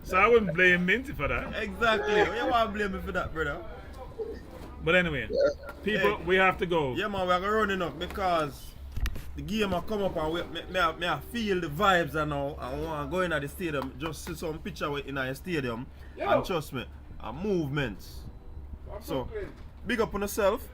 So I wouldn't blame Minty for that. Exactly. You want to blame me for that, brother? But anyway, people, we have to go. Yeah, man, we're running up because the game will come up and I feel the vibes and now I want to go in at the stadium, just see some picture in the stadium, and trust me, movements. So, big up on yourself.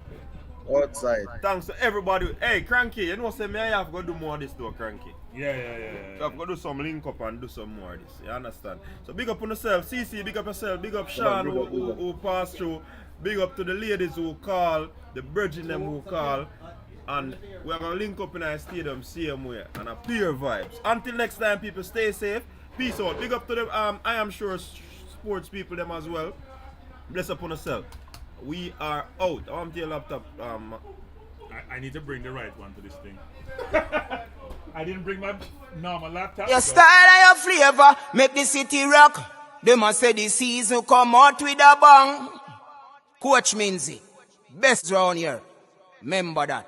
Outside. Thanks to everybody. Hey, Cranky, you know, say me I have to go do more of this though, Cranky. Yeah. So I've got to do some link up and do some more of this. You understand? So big up on yourself. CC, big up yourself. Big up Sean who passed through. Big up to the ladies who call, the virgin them who call. And we're going to link up in our stadium same way. And a pure vibes. Until next time, people, stay safe. Peace out. Big up to them. I am sure sports people them as well. Bless up on yourself. We are out. I want your laptop. I need to bring the right one to this thing. I didn't bring my normal laptop. Your style and your flavor make the city rock. They must say the season come out with a bang. Coach Minzie, best round here. Remember that.